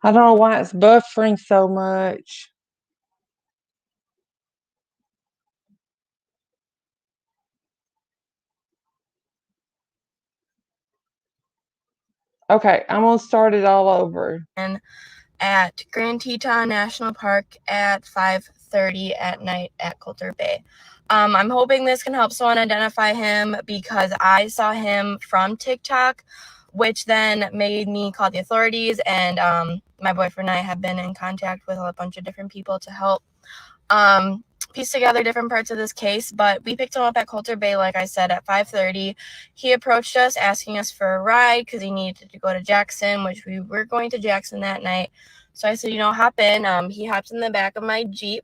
I don't know why it's buffering so much. Okay, I'm gonna start it all over.
At Grand Teton National Park at 5:30 at night at Coulter Bay. I'm hoping this can help someone identify him because I saw him from TikTok, which then made me call the authorities, and my boyfriend and I have been in contact with a bunch of different people to help piece together different parts of this case. But we picked him up at Coulter Bay, like I said, at 5:30. He approached us asking us for a ride because he needed to go to Jackson, which we were going to Jackson that night. So I said, hop in. He hopped in the back of my Jeep.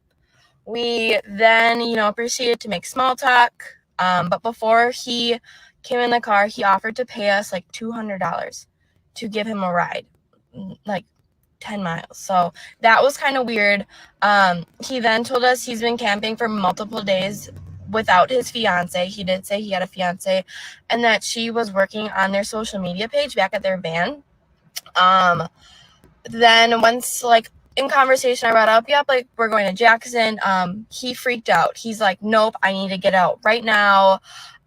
We then, proceeded to make small talk. But before he came in the car, he offered to pay us like $200 to give him a ride, like 10 miles. So that was kind of weird. He then told us he's been camping for multiple days without his fiance. He did say he had a fiance, and that she was working on their social media page back at their van. Then once, like, in conversation, I brought up, yep, like, we're going to Jackson. He freaked out. He's like, nope, I need to get out right now.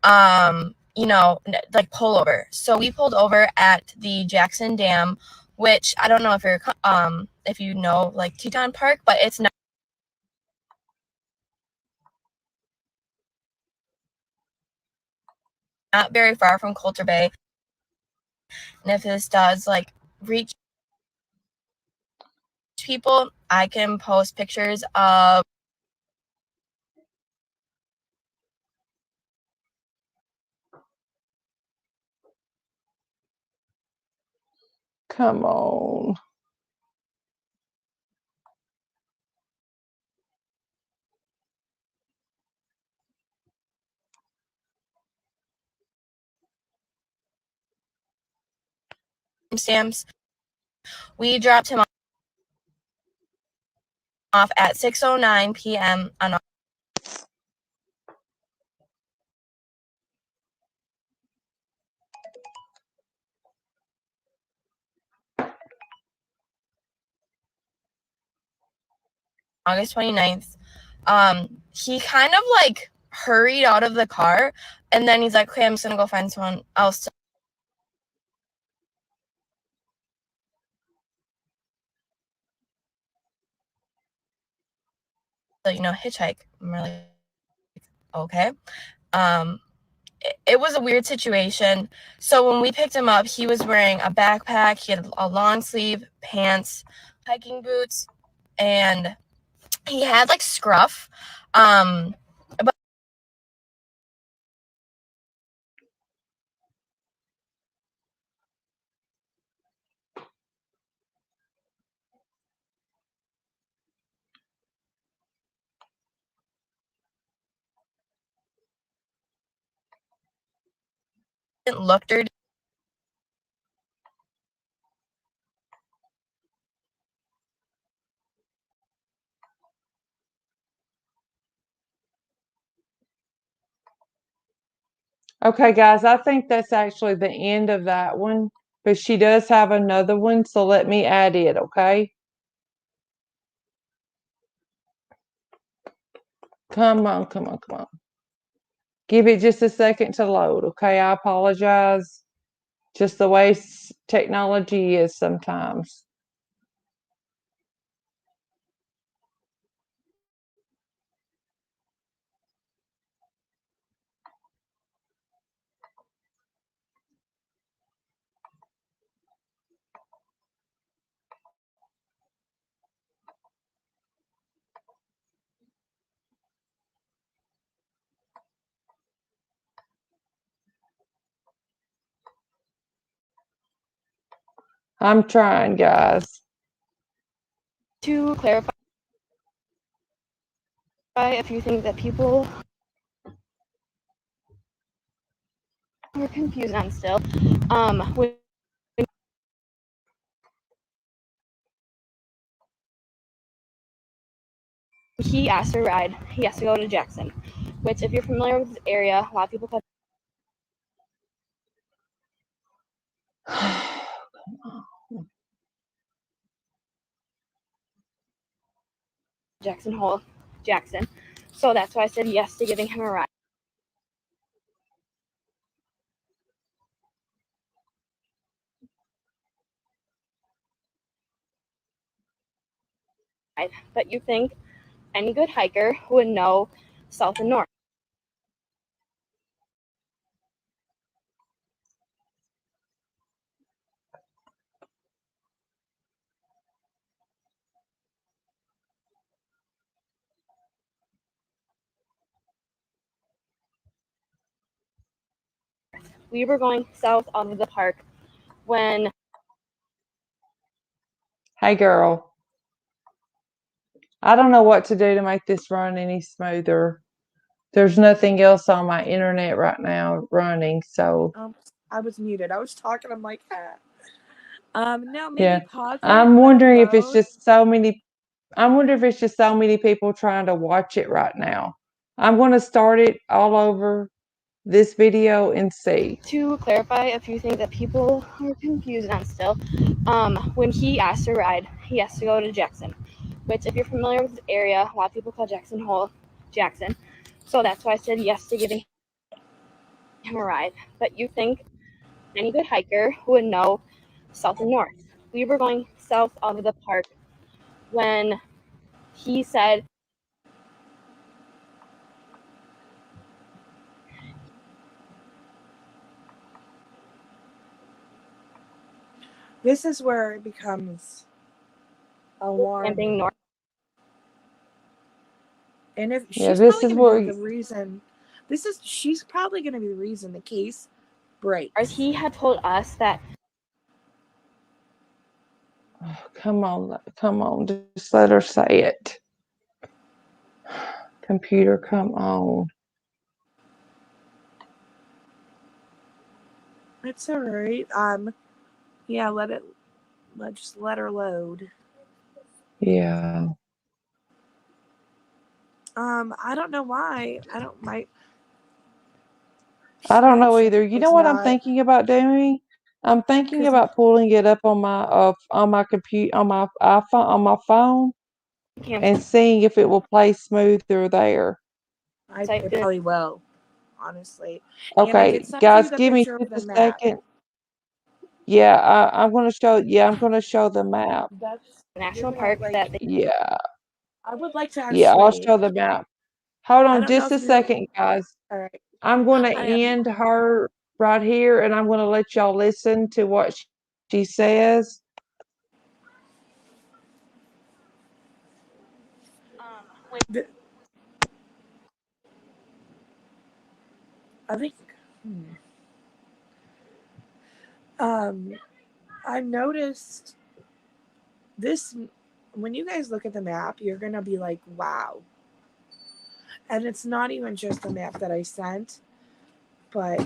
Like, pull over. So we pulled over at the Jackson Dam, which I don't know if you know, like, Teton Park, but it's not very far from Coulter Bay. And if this does, like, reach people, I can post pictures of
Come on.
stamps. We dropped him off at 6:09 p.m. on August 29th. He kind of like hurried out of the car, and then he's like, okay, I'm just gonna go find someone else to hitchhike. I'm really okay. It was a weird situation. So when we picked him up, he was wearing a backpack, he had a long sleeve pants, hiking boots, and he had like scruff. But didn't look dirty.
Okay, guys, I think that's actually the end of that one, but she does have another one, so let me add it, okay? Come on, come on, come on. Give it just a second to load, okay? I apologize. Just the way technology is sometimes. I'm trying, guys.
To clarify a few things that people were confused on still. When he asked for a ride, he has to go to Jackson, which, if you're familiar with this area, a lot of people call Jackson Hole, Jackson. So that's why I said yes to giving him a ride. But you think any good hiker would know south and north. We were going south out of the park when
Hey, girl. I don't know what to do to make this run any smoother. There's nothing else on my internet right now running, so
I was muted. I was talking. I'm like, now maybe
yeah.
pause it.
I'm
Let it
wondering if it's
load.
just so many. I'm wondering if it's just so many people trying to watch it right now. I'm going to start it all over this video and see.
to clarify a few things that people are confused on still. When he asked to ride, he has to go to Jackson, which if you're familiar with the area, a lot of people call Jackson Hole Jackson. So that's why I said yes to giving him a ride. But you think any good hiker would know south and north. We were going south out of the park when he said
This is where it becomes alarming.
camping north.
And if
Yeah,
she's
this
probably
is
going to
where
be the reason, she's probably going to be the reason the case breaks.
He had told us that
come on, just let her say it. Computer, come on.
It's all right. Yeah, just let her load.
Yeah.
I don't know why. I don't
know either. You know what I'm thinking about doing? I'm thinking about pulling it up on my computer, on my iPhone, on my phone, and seeing if it will play smoother there.
It probably will, honestly.
Okay, guys, give me just a second. Yeah, I'm gonna show. Yeah, I'm gonna show the map.
That's
national park that they
Yeah,
I would like to
yeah, I'll
actually.
show the map. Hold
I
on
don't know
just
if
a
you.
second, guys.
All right.
I'm gonna
I am.
end her right here, and I'm gonna let y'all listen to what she says.
I think. I noticed this when you guys look at the map, you're gonna be like, wow. And it's not even just the map that I sent, but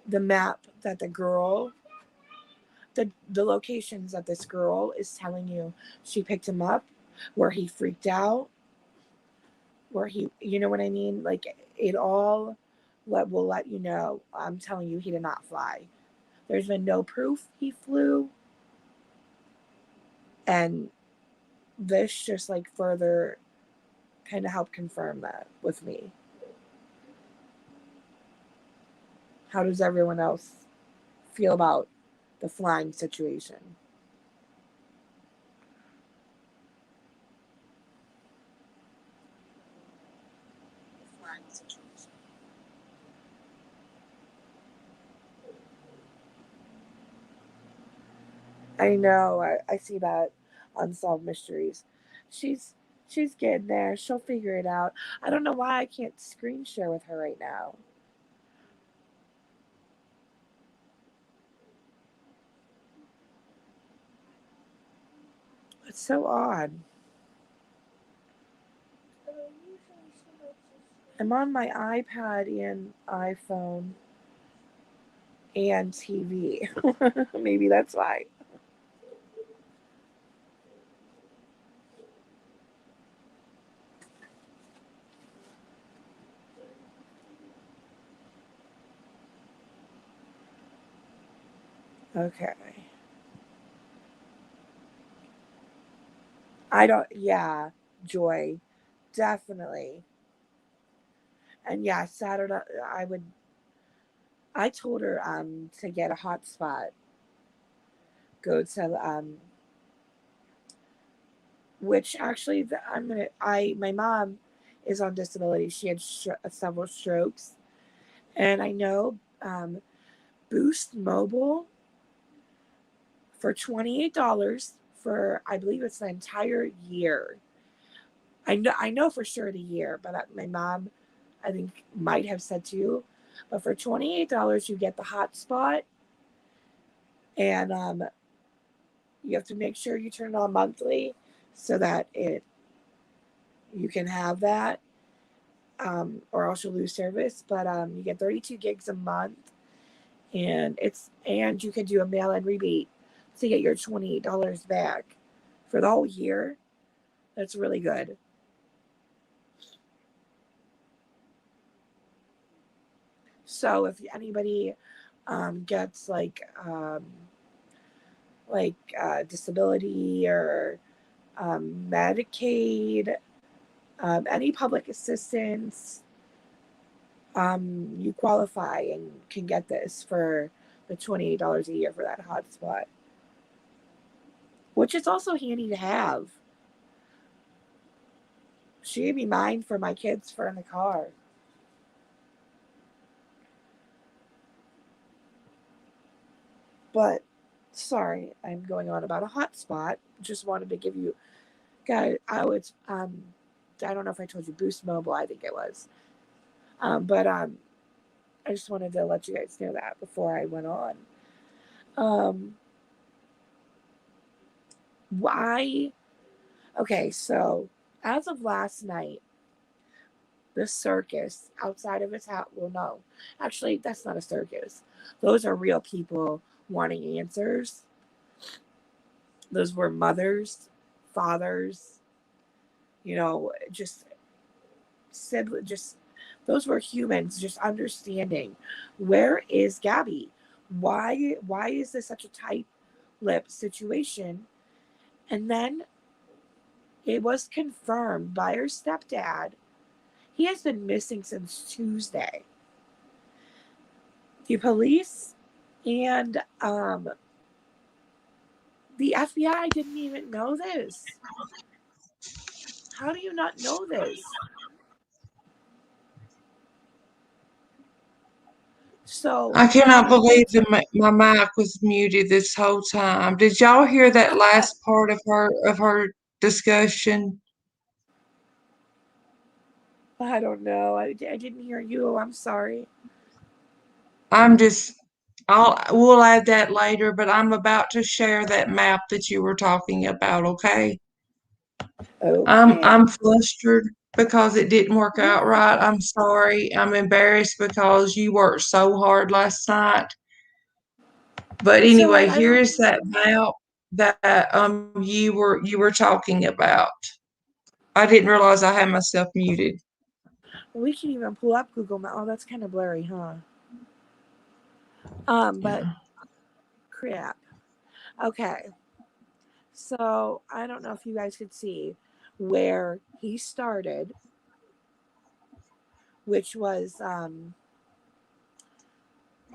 the map that the locations that this girl is telling you she picked him up, where he freaked out, where he, you know what I mean? Like it all will let you know. I'm telling you, he did not fly. There's been no proof he flew. And this just like further kind of helped confirm that with me. How does everyone else feel about the flying situation? I know. I see that Unsolved Mysteries. She's she's getting there. She'll figure it out. I don't know why I can't screen share with her right now. It's so odd. I'm on my iPad and iPhone and TV. Maybe that's why. Okay. I don't, yeah. Joy, definitely. And yeah, Saturday I told her to get a hotspot. Go to which actually my mom is on disability. She had several strokes, and I know Boost Mobile for $28 for, I believe it's the entire year. I know for sure the year, but my mom, I think, might have said too. But for $28, you get the hotspot, and you have to make sure you turn it on monthly so that you can have that, or else you'll lose service. But you get 32 gigs a month, and you can do a mail-in rebate to get your $28 back for the whole year. That's really good. So if anybody gets disability or Medicaid, any public assistance, you qualify and can get this for the $28 a year for that hotspot, which is also handy to have. She gave me mine for my kids for in the car. But sorry, I'm going on about a hotspot. Just wanted to give you guys. I don't know if I told you Boost Mobile. I think it was. But I just wanted to let you guys know that before I went on. Why? Okay, so as of last night, the circus outside of its house. Well, no, actually, that's not a circus. Those are real people wanting answers. Those were mothers, fathers, just siblings, just those were humans just understanding, where is Gabby? Why is this such a tight-lipped situation? And then it was confirmed by her stepdad. He has been missing since Tuesday. The police and the FBI didn't even know this. How do you not know this? So
I cannot believe that my mic was muted this whole time. Did y'all hear that last part of her discussion?
I don't know. I didn't hear you. I'm sorry.
I'm just we'll add that later, but I'm about to share that map that you were talking about, okay? I'm
Okay.
flustered because it didn't work out right. I'm sorry. I'm embarrassed because you worked so hard last night. But
It's all
anyway,
right.
here is that map that you were talking about. I didn't realize I had myself muted.
We can even pull up Google Maps. Oh, that's kind of blurry, huh? But
Yeah.
crap. Okay. So I don't know if you guys could see where he started, which was oh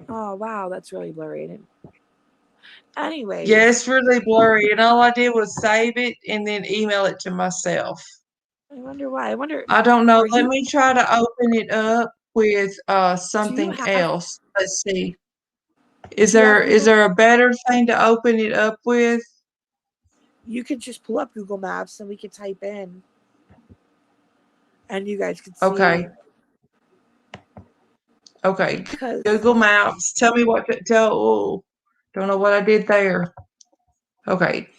wow, that's really blurry.
Yeah,
Anyways,
it's really blurry, and all I did was save it and then email it to myself.
I wonder why. I wonder,
I don't know.
are
Let
you,
me try to open it up with
do you
something
have,
else. Let's see.
do you have
Is
Google?
there a better thing to open it up with?
You could just pull up Google Maps and we could type in and you guys could
Okay.
see.
Okay.
Because,
Google Maps. Tell me what to tell. Oh, don't know what I did there. Okay.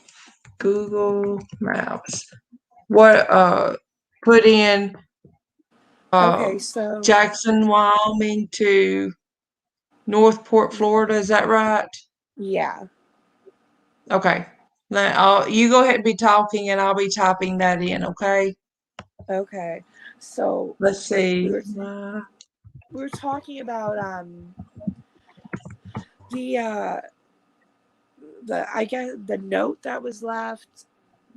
Google Maps. What put in uh
okay, so
Jackson, Wyoming to Northport, Florida. Is that right?
yeah,
Okay. Now you go ahead and be talking and I'll be typing that in, okay?
okay. So
Let's
we
see.
were we were talking about the I guess the note that was left.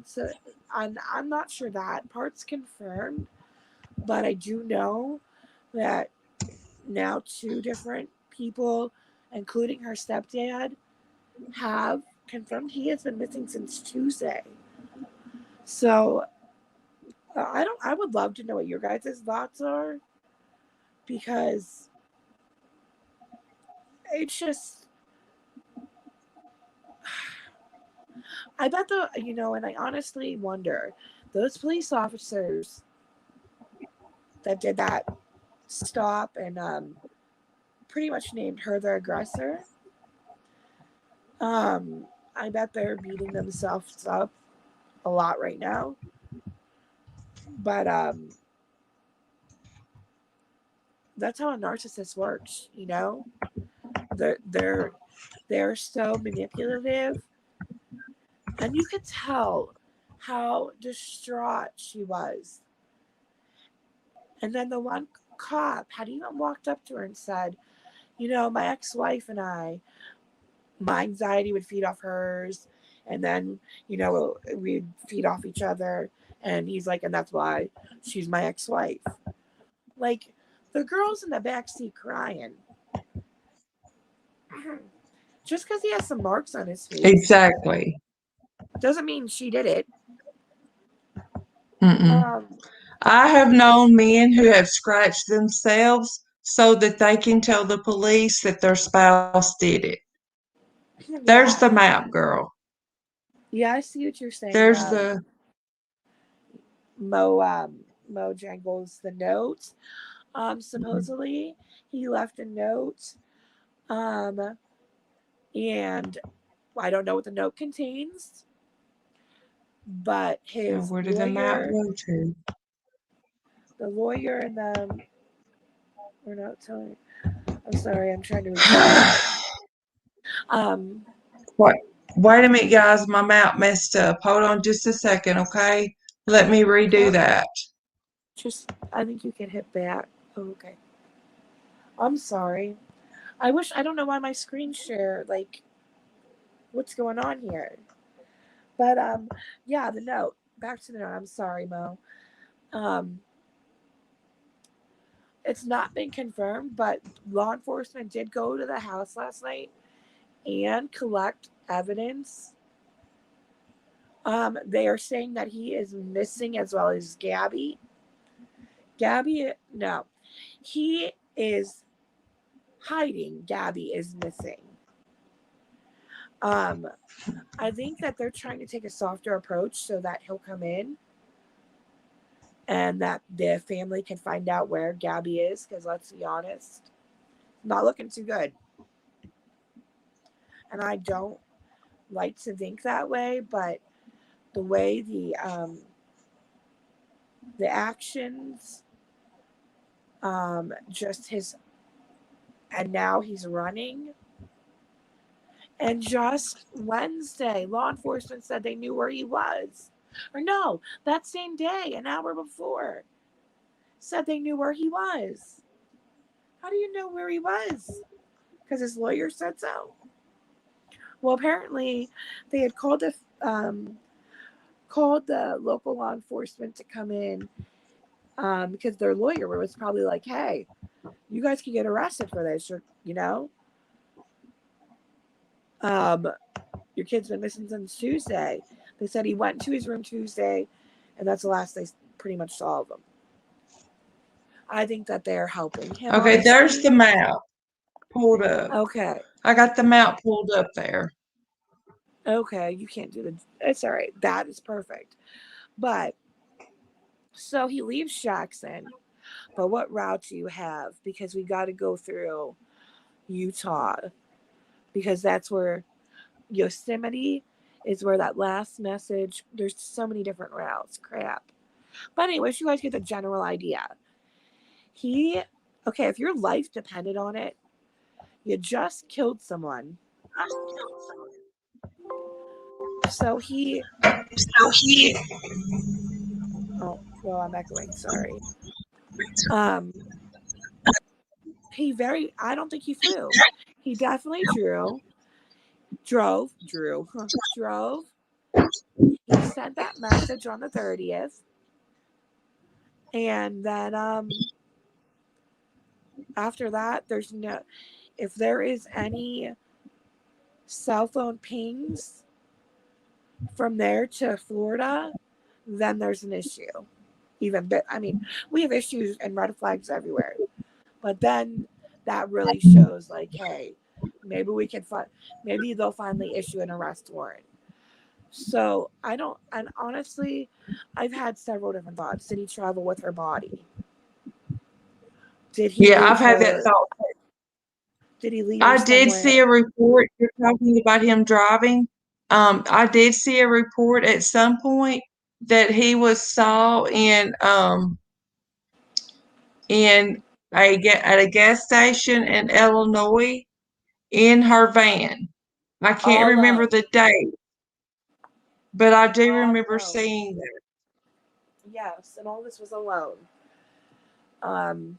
So I'm not sure that part's confirmed, but I do know that now 2 different people, including her stepdad, have confirmed he has been missing since Tuesday. So I would love to know what your guys' thoughts are, because it's just, I bet and I honestly wonder, those police officers that did that stop and pretty much named her the aggressor, I bet they're beating themselves up a lot right now. But that's how a narcissist works, They're so manipulative, and you could tell how distraught she was. And then the one cop had even walked up to her and said, my ex-wife and I, my anxiety would feed off hers, and then we'd feed off each other. And he's like, and that's why she's my ex-wife. Like, the girl's in the backseat crying. Just because he has some marks on his face
Exactly.
doesn't mean she did it.
I have known men who have scratched themselves so that they can tell the police that their spouse did it. There's the map, girl.
Yeah, I see what you're saying.
There's the
Mo Jangles the note. Supposedly he left a note. And I don't know what the note contains, but his
where did the map go to?
The lawyer and them were not telling. I'm sorry, I'm trying to read.
What? Wait a minute, guys. My map messed up. Hold on just a second, okay? Let me redo that.
I think you can hit back. Oh, okay. I'm sorry. I don't know why my screen share, what's going on here. But, yeah, the note. Back to the note. I'm sorry, Mo. It's not been confirmed, but law enforcement did go to the house last night and collect evidence. They are saying that he is missing, as well as Gabby. No. He is hiding. Gabby is missing. I think that they're trying to take a softer approach so that he'll come in and that the family can find out where Gabby is, because let's be honest, not looking too good. And I don't like to think that way, but the way the actions, just his, and now he's running. And just Wednesday, law enforcement said they knew where he was. Or no, that same day, an hour before, said they knew where he was. How do you know where he was? Because his lawyer said so. Well, apparently they had called the local law enforcement to come in, because their lawyer was probably like, hey, you guys can get arrested for this, or your kid's been missing since Tuesday. They said he went to his room Tuesday, and that's the last they pretty much saw of him. I think that they're helping him.
Okay, honestly. There's the map pulled up.
Okay.
I got the map pulled up there.
Okay, you can't do it's all right. That is perfect. But, so he leaves Jackson, but what route do you have? Because we got to go through Utah, because that's where Yosemite is, where that last message, there's so many different routes. Crap. But anyways, you guys get the general idea. If your life depended on it, you just killed someone. So he oh, well, I'm echoing, sorry. I don't think he flew. He definitely drove. He he sent that message on the 30th. And then after that, there's no, if there is any cell phone pings from there to Florida, then there's an issue. Even bit, I mean, we have issues and red flags everywhere, but then that really shows like, hey, maybe we can find, maybe they'll finally issue an arrest warrant. So I don't, and honestly, I've had several different thoughts. Did he travel with her body? Did he
Yeah,
leave
I've had that
her?
thought.
Did he leave her
I did see
somewhere?
a report. You're talking about him driving. I did see a report at some point that he was saw in at a gas station in Illinois in her van. I can't
All
remember
alone.
the date, but I do
All
remember
alone.
seeing that.
Yes, and all this was alone. Um,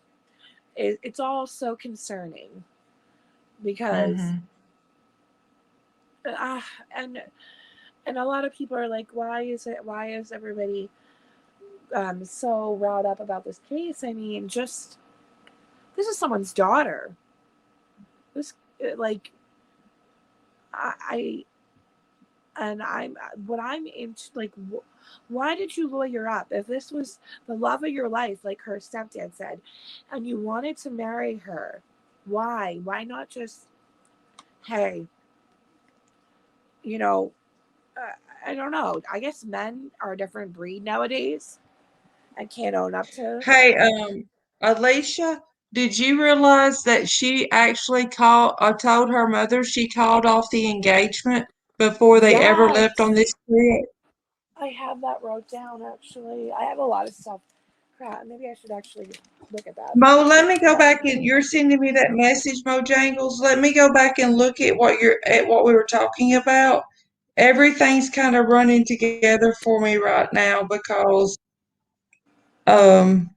it's all so concerning because,
Mhm.
uh, and and a lot of people are like, why is everybody so riled up about this case? I mean, just this is someone's daughter. This like I and I'm what I'm into like. Why did you lawyer up if this was the love of your life, like her stepdad said, and you wanted to marry her? Why? Why not just, hey, you know, uh, I don't know. I guess men are a different breed nowadays. I can't own up to.
Hey, Alicia, did you realize that she actually told her mother she called off the engagement before they ever left on
Yes,
this trip?
I have that wrote down actually. I have a lot of stuff. Crap, maybe I should actually look at that.
Mo, let me go
But
back and you're sending me that message, Mojangles. Let me go back and look at what we were talking about. Everything's kind of running together for me right now because um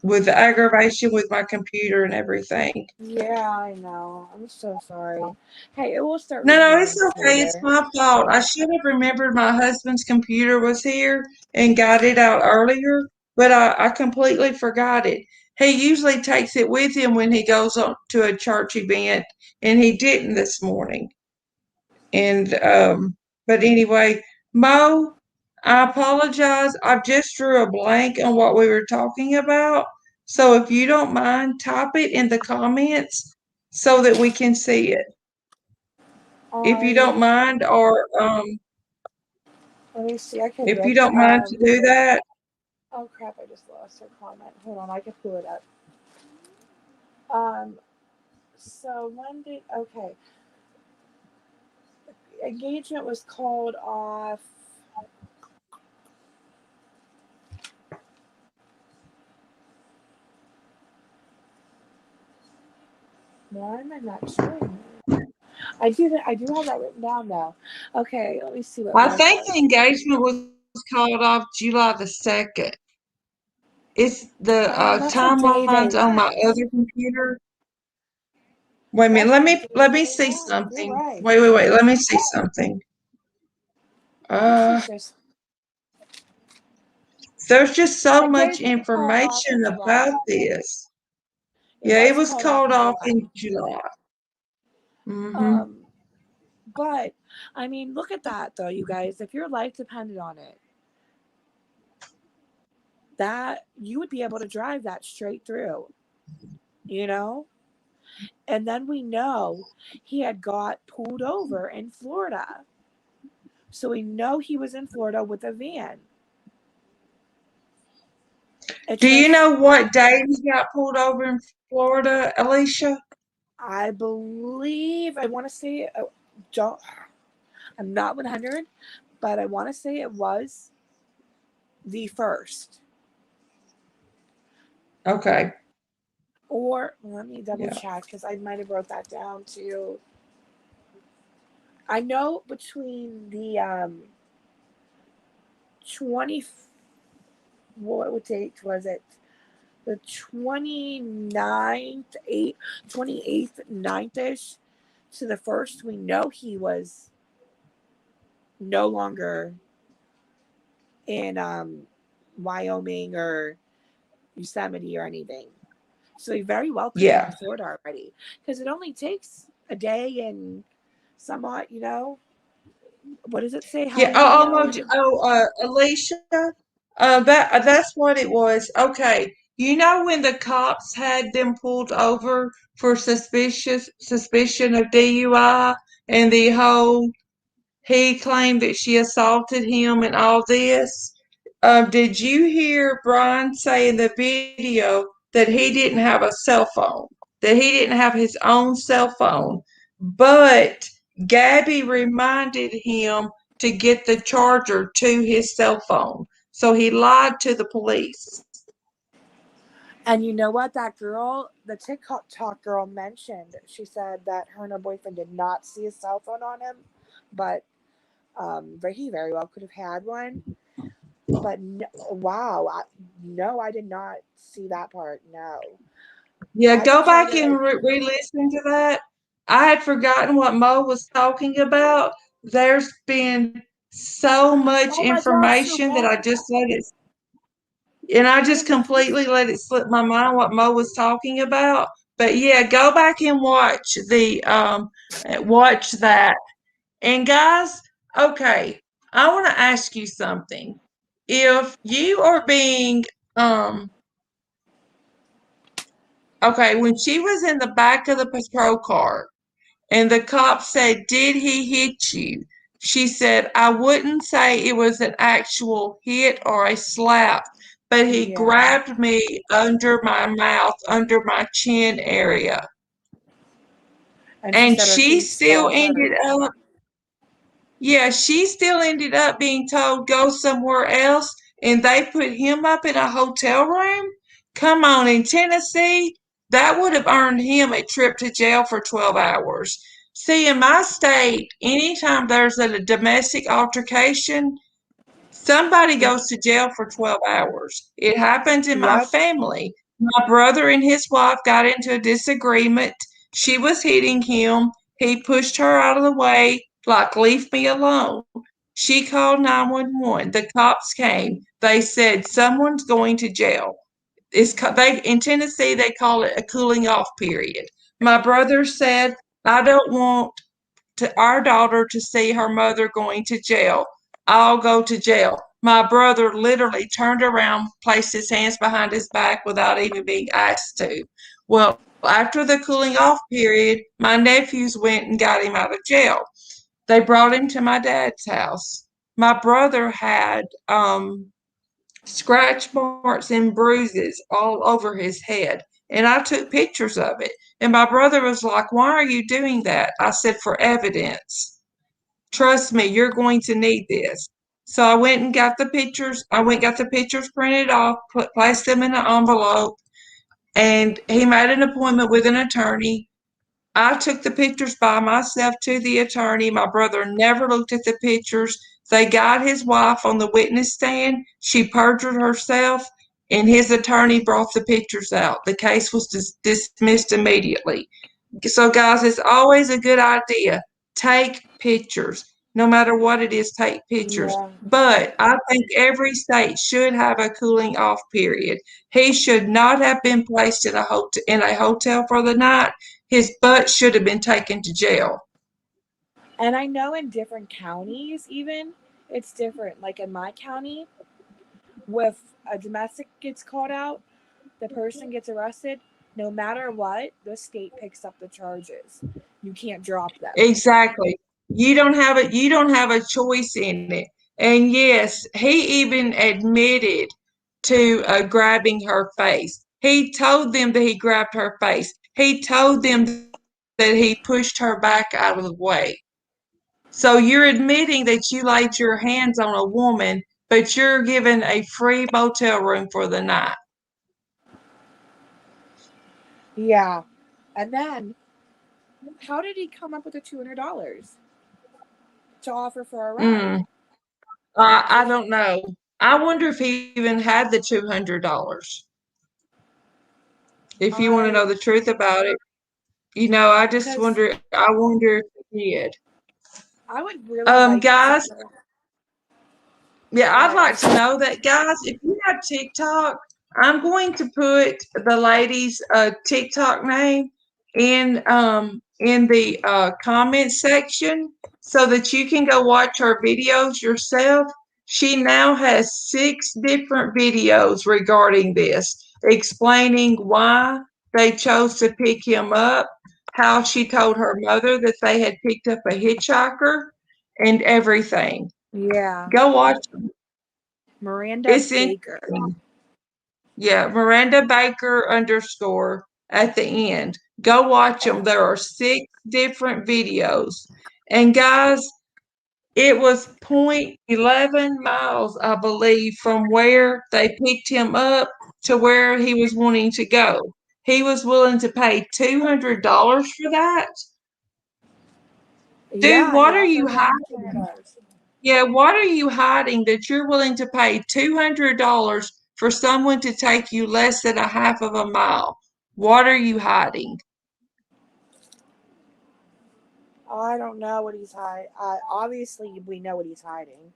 with the aggravation with my computer and everything.
yeah, I know. I'm so sorry. Hey, it will start
No,
reviewing
it's okay. It's
smoother.
my fault. I should have remembered my husband's computer was here and got it out earlier, but I completely forgot it. He usually takes it with him when he goes on to a church event, and he didn't this morning. And but anyway, Mo, I apologize. I just drew a blank on what we were talking about. So if you don't mind, type it in the comments so that we can see it. If you don't
I
mind, or
let me see. I can
if you
look.
don't mind to do that.
Oh crap! I just lost her comment. Hold on, I can pull it up. Um. So when did okay engagement was called off? Why am I not showing it? I do have that written down now. Okay, let me see what
I
Mo
think the
says.
engagement was called off July the 2nd. It's the
That's the day they
timelines on my
left.
other computer. Wait a minute.
That's
Let
the
me
day
let me
they
see
left. You're
something.
right.
Wait. Let me see something.
This
Uh,
is just
there's just so much
engagement was called off in
information
July.
about this.
It
Yeah, it
was
was
called off
called
in
off
July.
in July. Mm-hmm.
Um, but I mean, look at that though, you guys. If your life depended on it, that you would be able to drive that straight through, you know? And then we know he had got pulled over in Florida. So we know he was in Florida with a van. It
Do you
just,
know what day he got pulled over in Florida, Alicia?
I believe, I want to say, don't, I'm not 100, but I want to say it was the first.
Okay.
Or let me double
Yeah.
check because I might have wrote that down too. I know between the 20, what date was it? The 29th, 28th, 9th ish to the first, we know he was no longer in Wyoming or Yosemite or anything. So he very well could be in
Yeah.
Florida already, because it only takes a day and somewhat, what does it say? How
Yeah.
many?
Alicia, that's what it was. Okay. You know when the cops had them pulled over for suspicion of DUI and the whole he claimed that she assaulted him and all this. Did you hear Brian say in the video that he didn't have a cell phone, that he didn't have his own cell phone, but Gabby reminded him to get the charger to his cell phone. So he lied to the police.
And you know what? That girl, the TikTok girl mentioned, she said that her and her boyfriend did not see a cell phone on him, but he very well could have had one. But no, wow, no, I did not see that part. No,
Yeah,
I can
go
tell you
back
that
and re-listen to that. I had forgotten what Mo was talking about. There's been so much
oh my gosh, so
information that
what?
I just let it, and I just
In the first,
completely let it slip my mind what Mo was talking about. But yeah, go back and watch that. And guys, okay, I want to ask you something. If you are being um okay, when she was in the back of the patrol car, and the cop said, "Did he hit you?" She said, "I wouldn't say it was an actual hit or a slap, but he
yeah,
grabbed me under my mouth, under my chin area."
and she
And
said her
she
feet
still
still hurt.
ended up, yeah, she still ended up being told go somewhere else, and they put him up in a hotel room. Come on, in Tennessee, that would have earned him a trip to jail for 12 hours. See, in my state, anytime there's a domestic altercation, somebody goes to jail for 12 hours. It happened in my
Yep.
family. My brother and his wife got into a disagreement. She was hitting him. He pushed her out of the way, like, leave me alone. She called 911. The cops came. They said, someone's going to jail. They in Tennessee they call it a cooling off period. My brother said, I don't want to our daughter to see her mother going to jail. I'll go to jail. My brother literally turned around, placed his hands behind his back without even being asked to. Well, after the cooling off period, my nephews went and got him out of jail. They brought him to my dad's house. My brother had scratch marks and bruises all over his head. And I took pictures of it. And my brother was like, "Why are you doing that?" I said, "For evidence. Trust me, you're going to need this." So I went and got the pictures. I went and got the pictures printed off, placed them in an envelope, and he made an appointment with an attorney. I took the pictures by myself to the attorney. My brother never looked at the pictures. They got his wife on the witness stand. She perjured herself, and his attorney brought the pictures out. The case was dismissed immediately. So, guys, it's always a good idea. Take pictures. No matter what it is, take pictures.
Yeah.
But I think every state should have a cooling off period. He should not have been placed in a hotel for the night. His butt should have been taken to jail.
And I know in different counties, even it's different. Like in my county, if a domestic gets called out, the person gets arrested. No matter what, the state picks up the charges. You can't drop them.
Exactly. You don't have a choice in it. And yes, he even admitted to grabbing her face. He told them that he grabbed her face. He told them that he pushed her back out of the way. So you're admitting that you laid your hands on a woman, but you're given a free motel room for the night.
Yeah. And then, how did he come up with the $200 to offer for a ride?
Mm, I
Just
don't know. I wonder if he even had the $200. If you want to
I,
know the truth about it, I just
because
wonder. I wonder if he did.
I would really like
Guys,
to.
yeah,
Go
I'd
ahead.
like to know that, guys. If you have TikTok, I'm going to put the lady's TikTok name in the comment section so that you can go watch her videos yourself. She now has 6 different videos regarding this, explaining why they chose to pick him up, how she told her mother that they had picked up a hitchhiker, and everything.
Yeah,
Go watch.
Miranda
It's
Baker.
interesting. Yeah, Miranda Baker underscore at the end. Go watch them. There are 6 different videos. And guys, it was 0.11 miles, I believe, from where they picked him up to where he was wanting to go. He was willing to pay $200 for that. Dude,
Yeah, he
what are you
offered him
hiding?
$200.
Yeah, what are you hiding that you're willing to pay $200 for someone to take you less than a half of a mile? What are you hiding?
Oh, I don't know what he's hiding. Obviously, we know what he's hiding.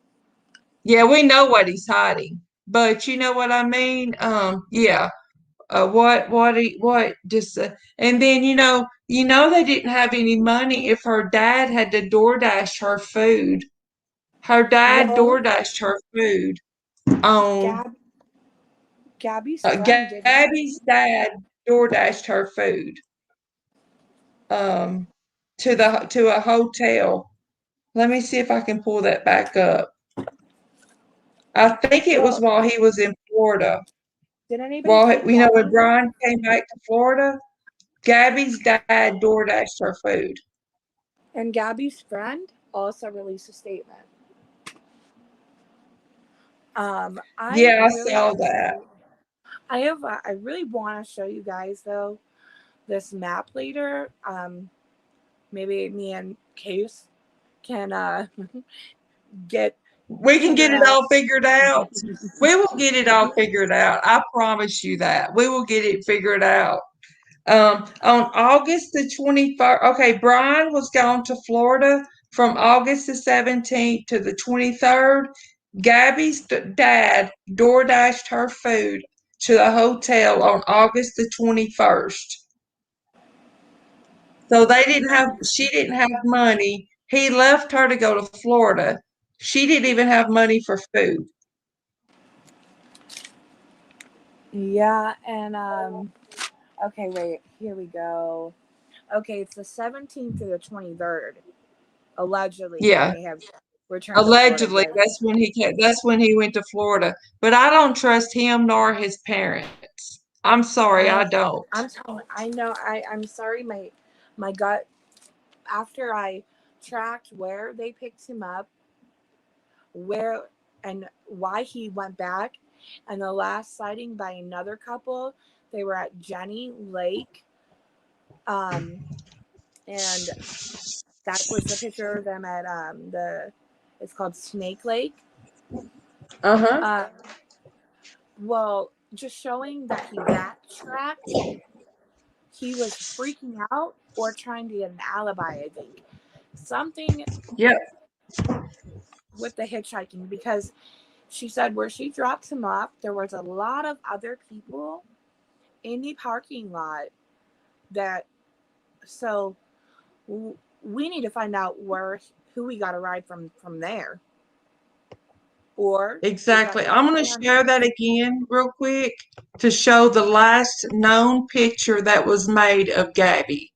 Yeah, we know what he's hiding, but you know what I mean? Yeah. What just, and then, they didn't have any money if her dad had to DoorDash her food. Her dad
Well,
DoorDashed her food on
Gab, Gabby's friend didn't.
Gabby's dad DoorDashed her food um to a hotel. Let me see if I can pull that back up. I think it was
Well,
while he was in Florida.
did anybody
While
see
when
Gabby?
Brian came back to Florida, Gabby's dad DoorDashed her food.
And Gabby's friend also released a statement. I
Yeah, I
really
saw
want to
that.
show. I really want to show you guys though this map later. Maybe me and Case can get
We can
figure
get it
out.
all figured out. We will get it all figured out. I promise you that. We will get it figured out. On August the 21st, okay, Brian was gone to Florida from August the 17th to the 23rd. Gabby's dad DoorDashed her food to the hotel on August the 21st. So she didn't have money. He left her to go to Florida. She didn't even have money for food.
Yeah, and okay, wait, here we go. Okay, it's the 17th to the 23rd. Allegedly, he
Yeah.
may have returned to Florida,
Allegedly,
but
that's when he went to Florida. But I don't trust him nor his parents. I'm sorry, I don't.
I know I'm sorry my gut after I tracked where they picked him up, where and why he went back, and the last sighting by another couple, they were at Jenny Lake, and that was the picture of them at the it's called Snake Lake.
Uh-huh.
Uh, well, just showing that he backtracked, he was freaking out or trying to get an alibi. I think something
Yep.
with the hitchhiking because she said where she dropped him off, there was a lot of other people in the parking lot that so we need to find out who we got a ride from there, or is that
Exactly. I'm going to
California?
share that again real quick to show the last known picture that was made of Gabby.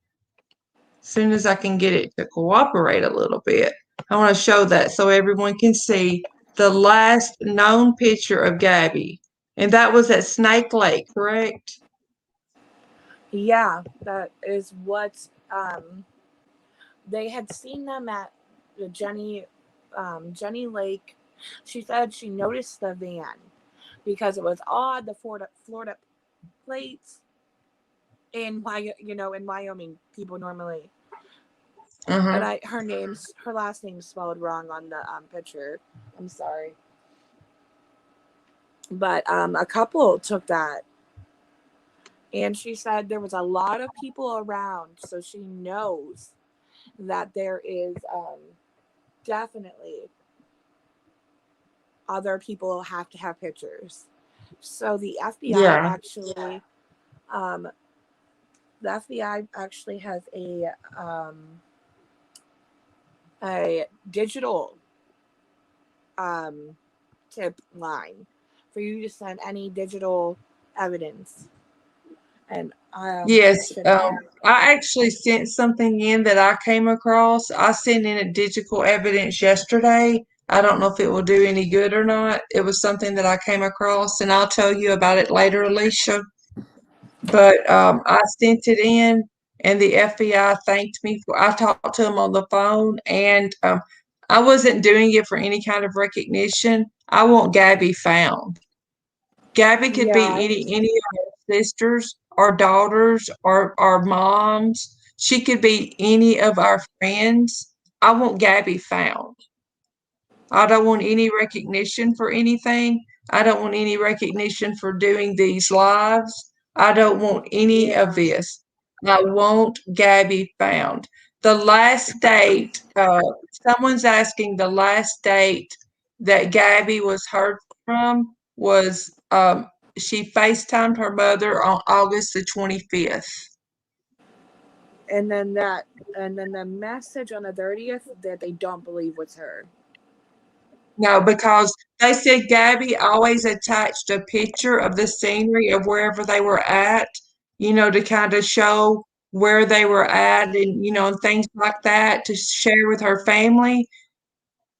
As soon as I can get it to cooperate a little bit, I want to show that so everyone can see the last known picture of Gabby. And that was at Snake Lake, correct?
Yeah, that is what they had seen them at the Jenny Lake. She said she noticed the van because it was odd the Florida plates in in Wyoming people normally. And
Uh-huh.
her last name spelled wrong on the picture. I'm sorry, but a couple took that, and she said there was a lot of people around, so she knows that there is definitely other people have to have pictures. So
Yeah.
um, the FBI actually has a digital um, tip line for you to send any digital evidence. And
Yes.
should I?
I actually sent something in that I came across. I sent in a digital evidence yesterday. I don't know if it will do any good or not. It was something that I came across, and I'll tell you about it later, Alicia. But I sent it in, and the FBI thanked me for. I talked to them on the phone, and I wasn't doing it for any kind of recognition. I want Gabby found. Gabby could
Yeah,
be any of our sisters, our daughters, or our moms. She could be any of our friends. I want Gabby found. I don't want any recognition for anything. I don't want any recognition for doing these lives. I don't want any of
yeah.
this. I want Gabby found. The last date, someone's asking the last date that Gabby was heard from was she FaceTimed her mother on August the 25th.
And then that, and then the message on the 30th that they don't believe was her.
No, because they said Gabby always attached a picture of the scenery of wherever they were at, to kind of show where they were at and, and things like that to share with her family.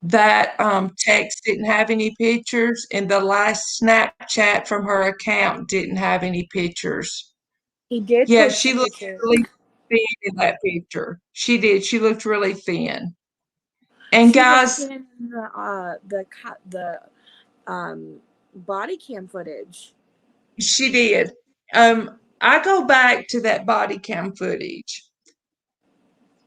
That text didn't have any pictures, and the last Snapchat from her account didn't have any pictures.
He did
Yeah,
post
she
some
looked
pictures.
really thin in that picture. She did. She looked really thin. And
She looked
guys,
in the body cam footage.
she did. I go back to that body cam footage.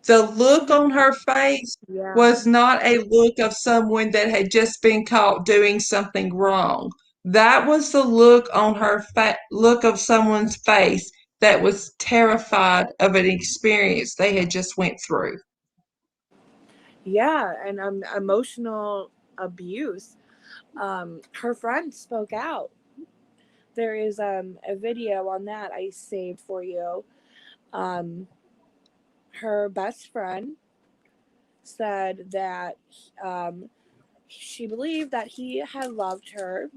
The
She
look
had,
on her face
yeah,
was not a look of someone that had just been caught doing something wrong. That was the look on her look of someone's face that was terrified of an experience they had just went through.
yeah, and emotional abuse. Her friend spoke out. There is a video on that I saved for you. Um, her best friend said that um, she believed that he had loved her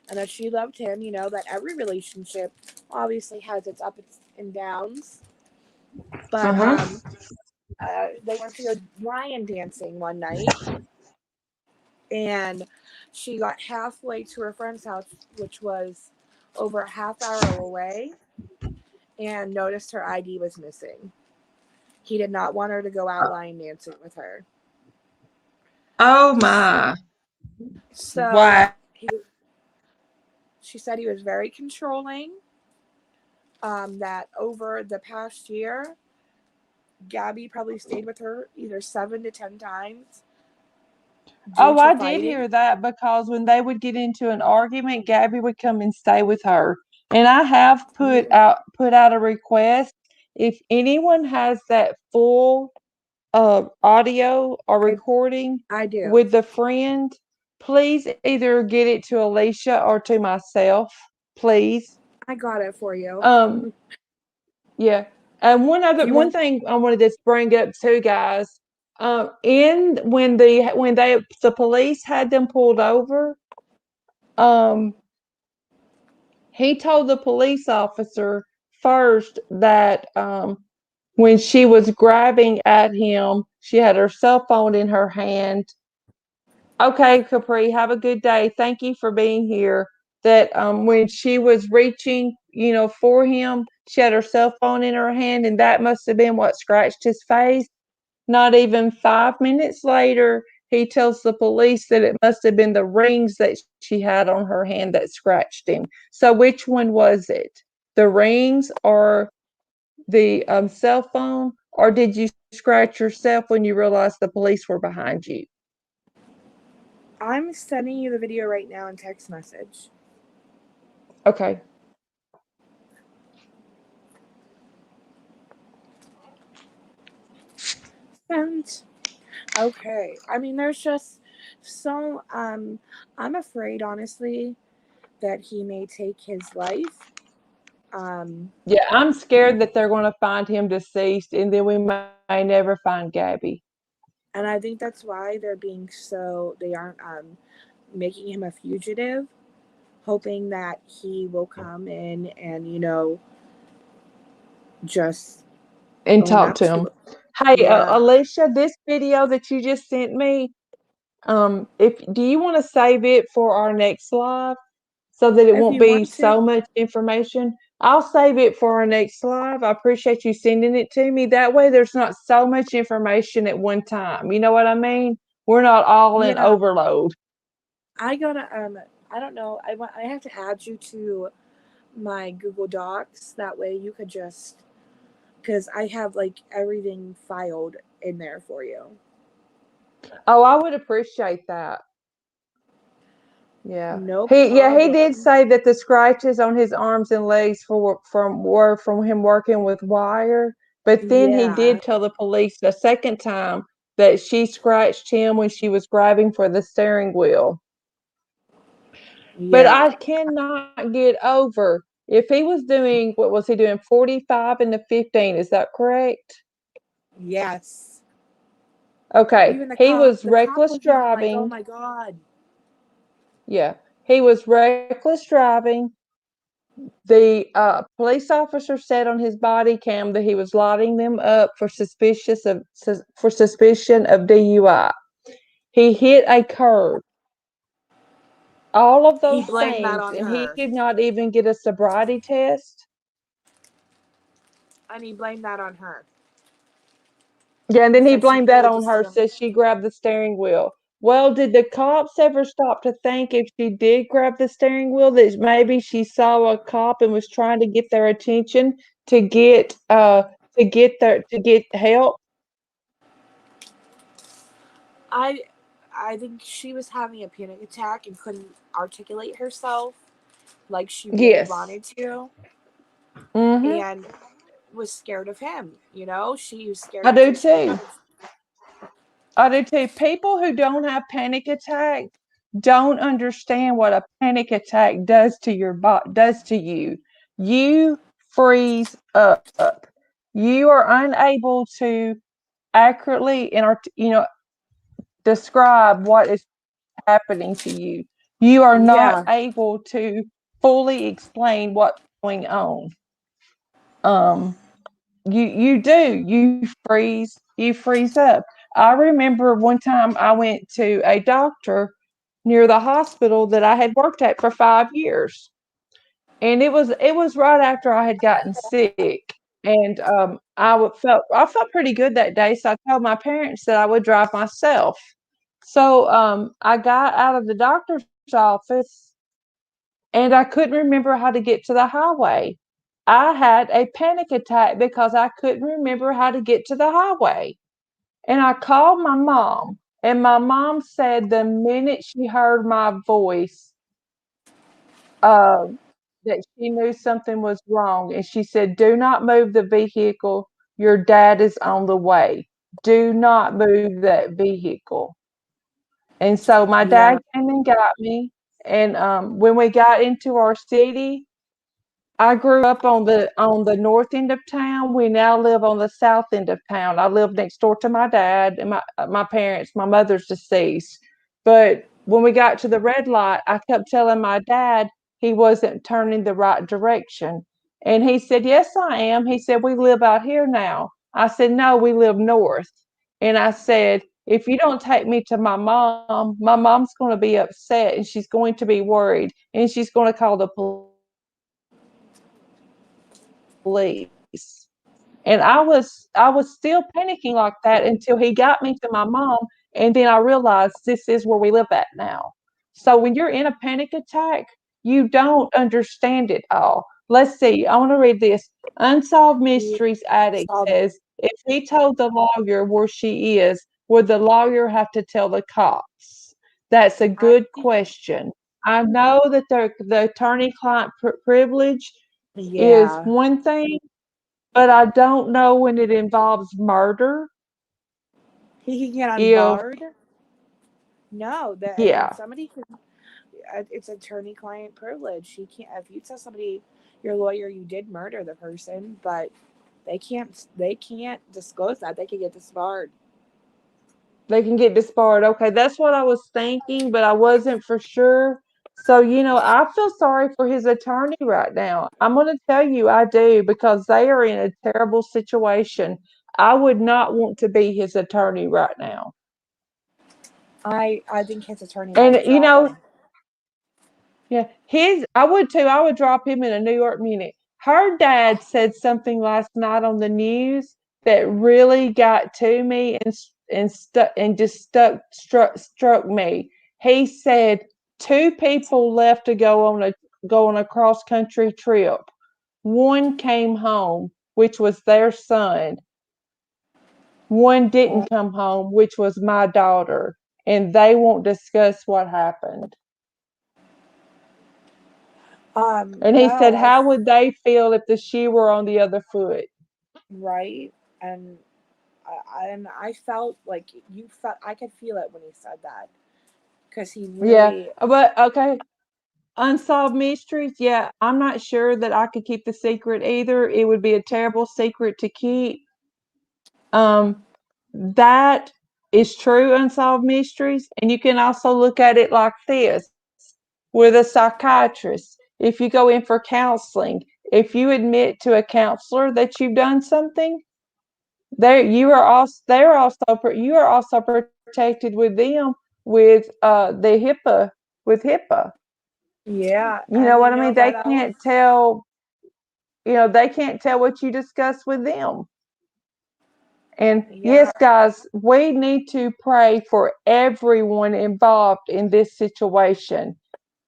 and that she loved him. You know, that every relationship obviously has its ups and downs. But
Uh-huh.
they went to go lion dancing one night, and she got halfway to her friend's house, which was over a half hour away, and noticed her ID was missing. He did not want her to go out lion dancing with her.
Oh my.
So
Wow.
she said he was very controlling. That over the past year, Gabby probably stayed with her either 7 to 10 times due
Oh,
to
I did
fighting.
hear that because when they would get into an argument, Gabby would come and stay with her. And I have put out a request. If anyone has that full audio or
I,
recording
I do.
with the friend, please either get it to Alicia or to myself, please.
I got it for you.
Um, yeah. And
Do you
one
want?
thing I wanted to bring up too, guys. In when the police had them pulled over, um, he told the police officer first that when she was grabbing at him, she had her cell phone in her hand. Okay, Capri, have a good day. Thank you for being here. That when she was reaching, for him, she had her cell phone in her hand, and that must have been what scratched his face. Not even 5 minutes later, he tells the police that it must have been the rings that she had on her hand that scratched him. So, which one was it? The rings or the cell phone? Or did you scratch yourself when you realized the police were behind you?
I'm sending you the video right now in text message.
Okay.
Sent. Okay. I mean, there's just so I'm afraid honestly that he may take his life. Um
Yeah, I'm scared that they're going to find him deceased, and then we may never find Gabby.
and I think that's why they aren't making him a fugitive, hoping that he will come in and, just
And
own
talk
up
to
to
him.
it.
Hey,
Yeah.
Alicia, this video that you just sent me, if do you want to save it for our next live so that it
If
won't
you
be
want to.
so much information? I'll save it for our next live. I appreciate you sending it to me. That way, there's not so much information at one time. You know what I mean? We're not all in
Yeah.
overload.
I gotta I don't know. I have to add you to my Google Docs. That way you could just because I have like everything filed in there for you.
Oh, I would appreciate that. Yeah.
No
He did
problem.
say that the scratches on his arms and legs were from him working with wire, but then he
Yeah.
did tell the police the second time that she scratched him when she was grabbing for the steering wheel. But
Yeah.
I cannot get over if he was doing, what was he doing, 45 and the 15, is that correct?
Yes.
Okay.
Even
He was
the cop
reckless
was even like, "Oh
driving.
my god."
Yeah. He was reckless driving. The police officer said on his body cam that he was lighting them up for suspicion of DUI. He hit a curb. All of
He
those
blamed that
things,
on
and he
her.
did not even get a sobriety test.
And he blamed that on her.
Yeah, and
He
then he
said she
blamed that
pulled the
on her,
steering.
says she grabbed the steering wheel. Well, did the cops ever stop to think if she did grab the steering wheel that maybe she saw a cop and was trying to get their attention to get help?
I I think she was having a panic attack and couldn't articulate herself like she really
Yes.
wanted to,
Mhm.
and was scared of him. She was scared
I
to
do
take some
too.
drugs.
I do too. People who don't have panic attacks don't understand what a panic attack does to your body, does to you. You freeze up. You are unable to accurately and describe what is happening to you. You are not
Yeah.
able to fully explain what's going on. Um, you freeze up. I remember one time I went to a doctor near the hospital that I had worked at for 5 years, and it was right after I had gotten sick, and I felt pretty good that day, so I told my parents that I would drive myself. So I got out of the doctor's office and I couldn't remember how to get to the highway. I had a panic attack because I couldn't remember how to get to the highway. And I called my mom, and my mom said the minute she heard my voice, uh, that she knew something was wrong. And she said, "Do not move the vehicle. Your dad is on the way. Do not move that vehicle." And so my
Yeah.
dad came and got me. And when we got into our city, I grew up on the north end of town. We now live on the south end of town. I live next door to my dad and my parents. My mother's deceased. But when we got to the red light, I kept telling my dad he wasn't turning the right direction. And he said, "Yes, I am." He said, "We live out here now." I said, "No, we live north." And I said, "If you don't take me to my mom's going to be upset and she's going to be worried and she's going to call the police." And I was still panicking like that until he got me to my mom, and then I realized this is where we live at now. So when you're in a panic attack, you don't understand it all. Let's see, I want to read this. Unsolved
Yeah.
Mysteries Addict
Saw that.
says if he told the lawyer where she is, would the lawyer have to tell the cops? That's a
I
good
think.
question. I know that the attorney-client privilege is
Yeah.
one thing, but I don't know when it involves murder.
He can get
if,
unbarred. No, that if
yeah,
somebody can, it's attorney-client privilege. He can't. If you tell somebody, your lawyer, you did murder the person, but they can't. They can't disclose that. They can get disbarred.
they can get disbarred. Okay, that's what I was thinking, but I wasn't for sure. So, I feel sorry for his attorney right now. I'm going to tell you, I do, because they are in a terrible situation. I would not want to be his attorney right now.
I think his attorney
And,
might drop him.
yeah, I would too. I would drop him in a New York minute. Her dad said something last night on the news that really got to me and just struck me. He said two people left to go on a cross country trip. One came home, which was their son. One didn't come home, which was my daughter, and they won't discuss what happened. And he said,
No,
how would they feel if the shoe were on the other foot?
right, and I felt like you felt. I could feel it when he said that because he
Yeah,
really.
but okay. Unsolved mysteries. Yeah, I'm not sure that I could keep the secret either. It would be a terrible secret to keep. Um, that is true, unsolved mysteries. And you can also look at it like this with a psychiatrist. If you go in for counseling, if you admit to a counselor that you've done something, you are also protected with them with HIPAA.
Yeah,
You know
and
what I mean?
what else?
They can't tell what you discuss with them. And
Yeah,
yes, guys, we need to pray for everyone involved in this situation.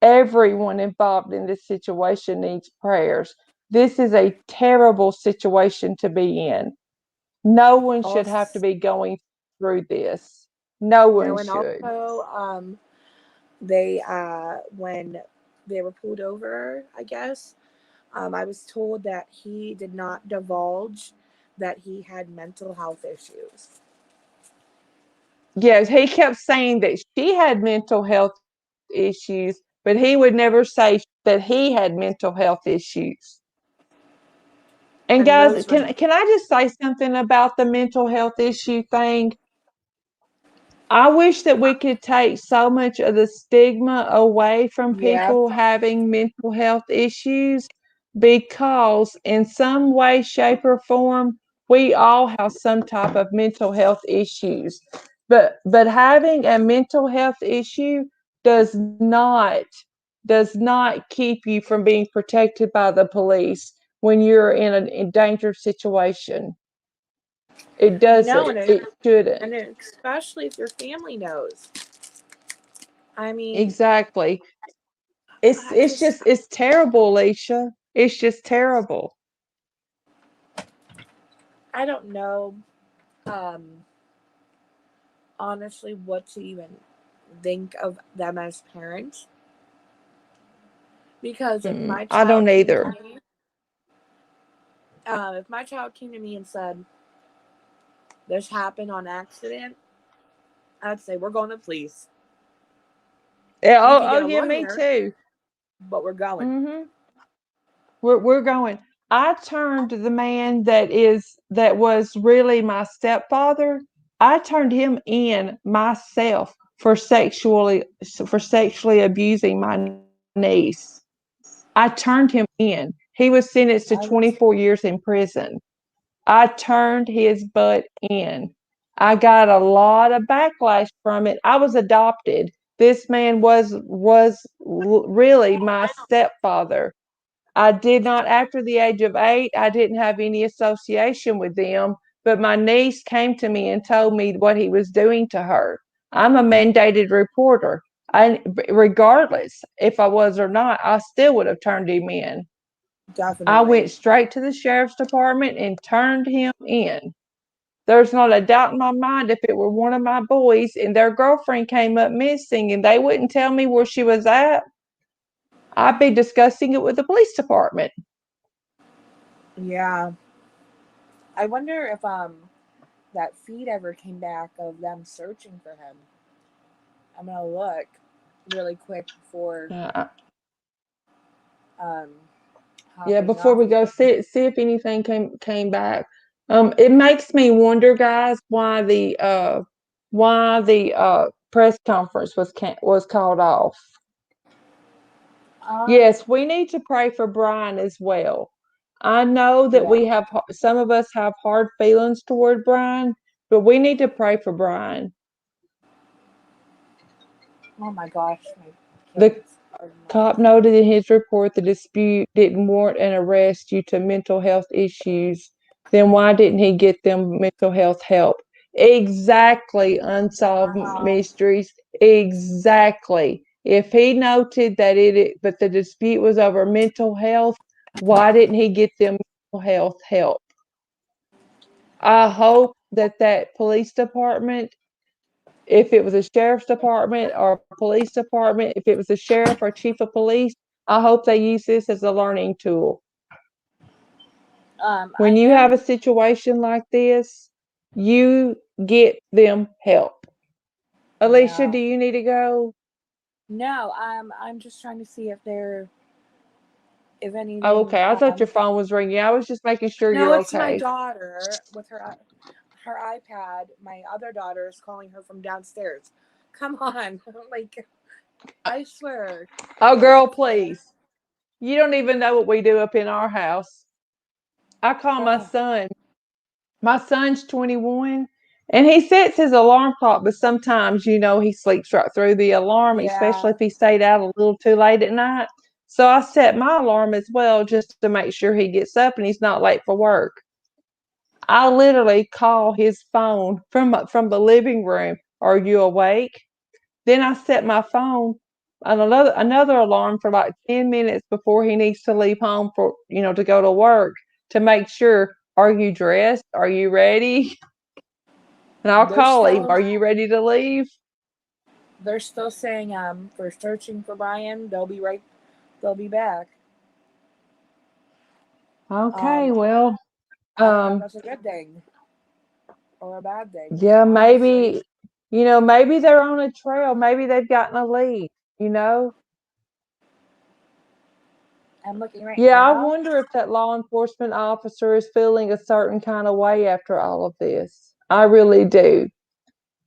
Everyone involved in this situation needs prayers. This is a terrible situation to be in. No one should have to
also,
be going through this. No one
and
should.
also, they when they were pulled over, I guess, I was told that he did not divulge that he had mental health issues.
Yes, he kept saying that she had mental health issues, but he would never say that he had mental health issues. And
And
guys,
those were
can I just say something about the mental health issue thing? I wish that we could take so much of the stigma away from
yeah,
people having mental health issues because, in some way, shape, or form, we all have some type of mental health issues. But having a mental health issue does not does not keep you from being protected by the police when you're in a dangerous situation. It
no,
doesn't. It shouldn't.
and especially if your family knows. I mean,
Exactly.
I just
It's terrible, Alicia. It's just terrible.
I don't know, um, honestly, what to even think of them as parents. Because
I don't either.
if my child came to me and said this happened on accident, I'd say we're going to police.
Yeah,
You can
oh
get a
yeah, me
lawyer,
too.
but we're going.
hmm we're going. I turned the man that was really my stepfather. I turned him in myself for sexually abusing my niece. I turned him in. He was sentenced to
I would
24 years in prison. I turned his butt in. I got a lot of backlash from it. I was adopted. This man was really my stepfather. I did not, after the age of 8, I didn't have any association with them, but my niece came to me and told me what he was doing to her. I'm a mandated reporter. Regardless if I was or not, I still would have turned him in. I went
definitely.
straight to the sheriff's department and turned him in. There's not a doubt in my mind if it were one of my boys and their girlfriend came up missing and they wouldn't tell me where she was at, I'd be discussing it with the police department.
Yeah. I wonder if that feed ever came back of them searching for him. I'm gonna look really quick before
Uh,
um
yeah,
hopping
before
off
we
here.
go, see if anything came back. It makes me wonder, guys, why the press conference was called off.
Um,
Yes, we need to pray for Brian as well. I know that
yeah.
some of us have hard feelings toward Brian, but we need to pray for Brian.
Oh my gosh, my
The
kids are
cop
nuts.
noted in his report the dispute didn't warrant an arrest due to mental health issues. Then why didn't he get them mental health help? Exactly, unsolved
Wow.
mysteries. Exactly. If he noted that but the dispute was over mental health, why didn't he get them mental health help? I hope that police department, if it was a sheriff's department or a police department, if it was a sheriff or chief of police, I hope they use this as a learning tool.
I
When you have a
am.
situation like this, you get them help. Alicia,
Yeah.
do you need to go?
No, I'm just trying to see if
Oh,
anything.
okay. I thought your phone was ringing. I was just making sure
No,
you're
it's my
okay.
daughter with her iPad. My other daughter is calling her from downstairs. Come on, like I swear.
Oh,
Like,
girl, please. You don't even know what we do up in our house. I call my
oh
son. My son's 21 and he sets his alarm clock, but sometimes, he sleeps right through the alarm, especially
yeah,
if he stayed out a little too late at night. So I set my alarm as well just to make sure he gets up and he's not late for work. I literally call his phone from the living room. Are you awake? Then I set my phone on another alarm for like 10 minutes before he needs to leave home to go to work to make sure, are you dressed? Are you ready? And I'll
they're
call him,
still
are you ready to leave?
they're still saying for searching for Brian. They'll be back.
Okay,
Um,
well,
I don't know if
um,
that's a good thing or a bad thing,
yeah,
honestly.
maybe they're on a trail. Maybe they've gotten a lead, you know?
I'm looking right
Yeah, I
now.
wonder if that law enforcement officer is feeling a certain kind of way after all of this. I really do.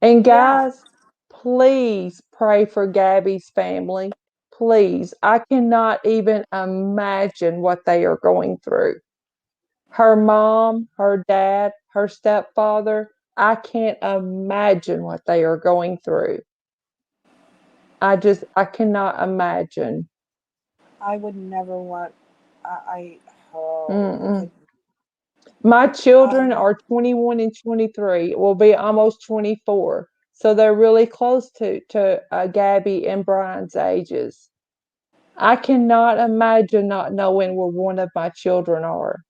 And
Yeah,
guys, please pray for Gabby's family. Please. I cannot even imagine what they are going through. Her mom, her dad, her stepfather, I can't imagine what they are going through. I cannot imagine.
I would never want. I oh my
Mm-mm.
goodness.
My children
Um,
are 21 and 23, will be almost 24. So they're really close to Gabby and Brian's ages. I cannot imagine not knowing where one of my children are.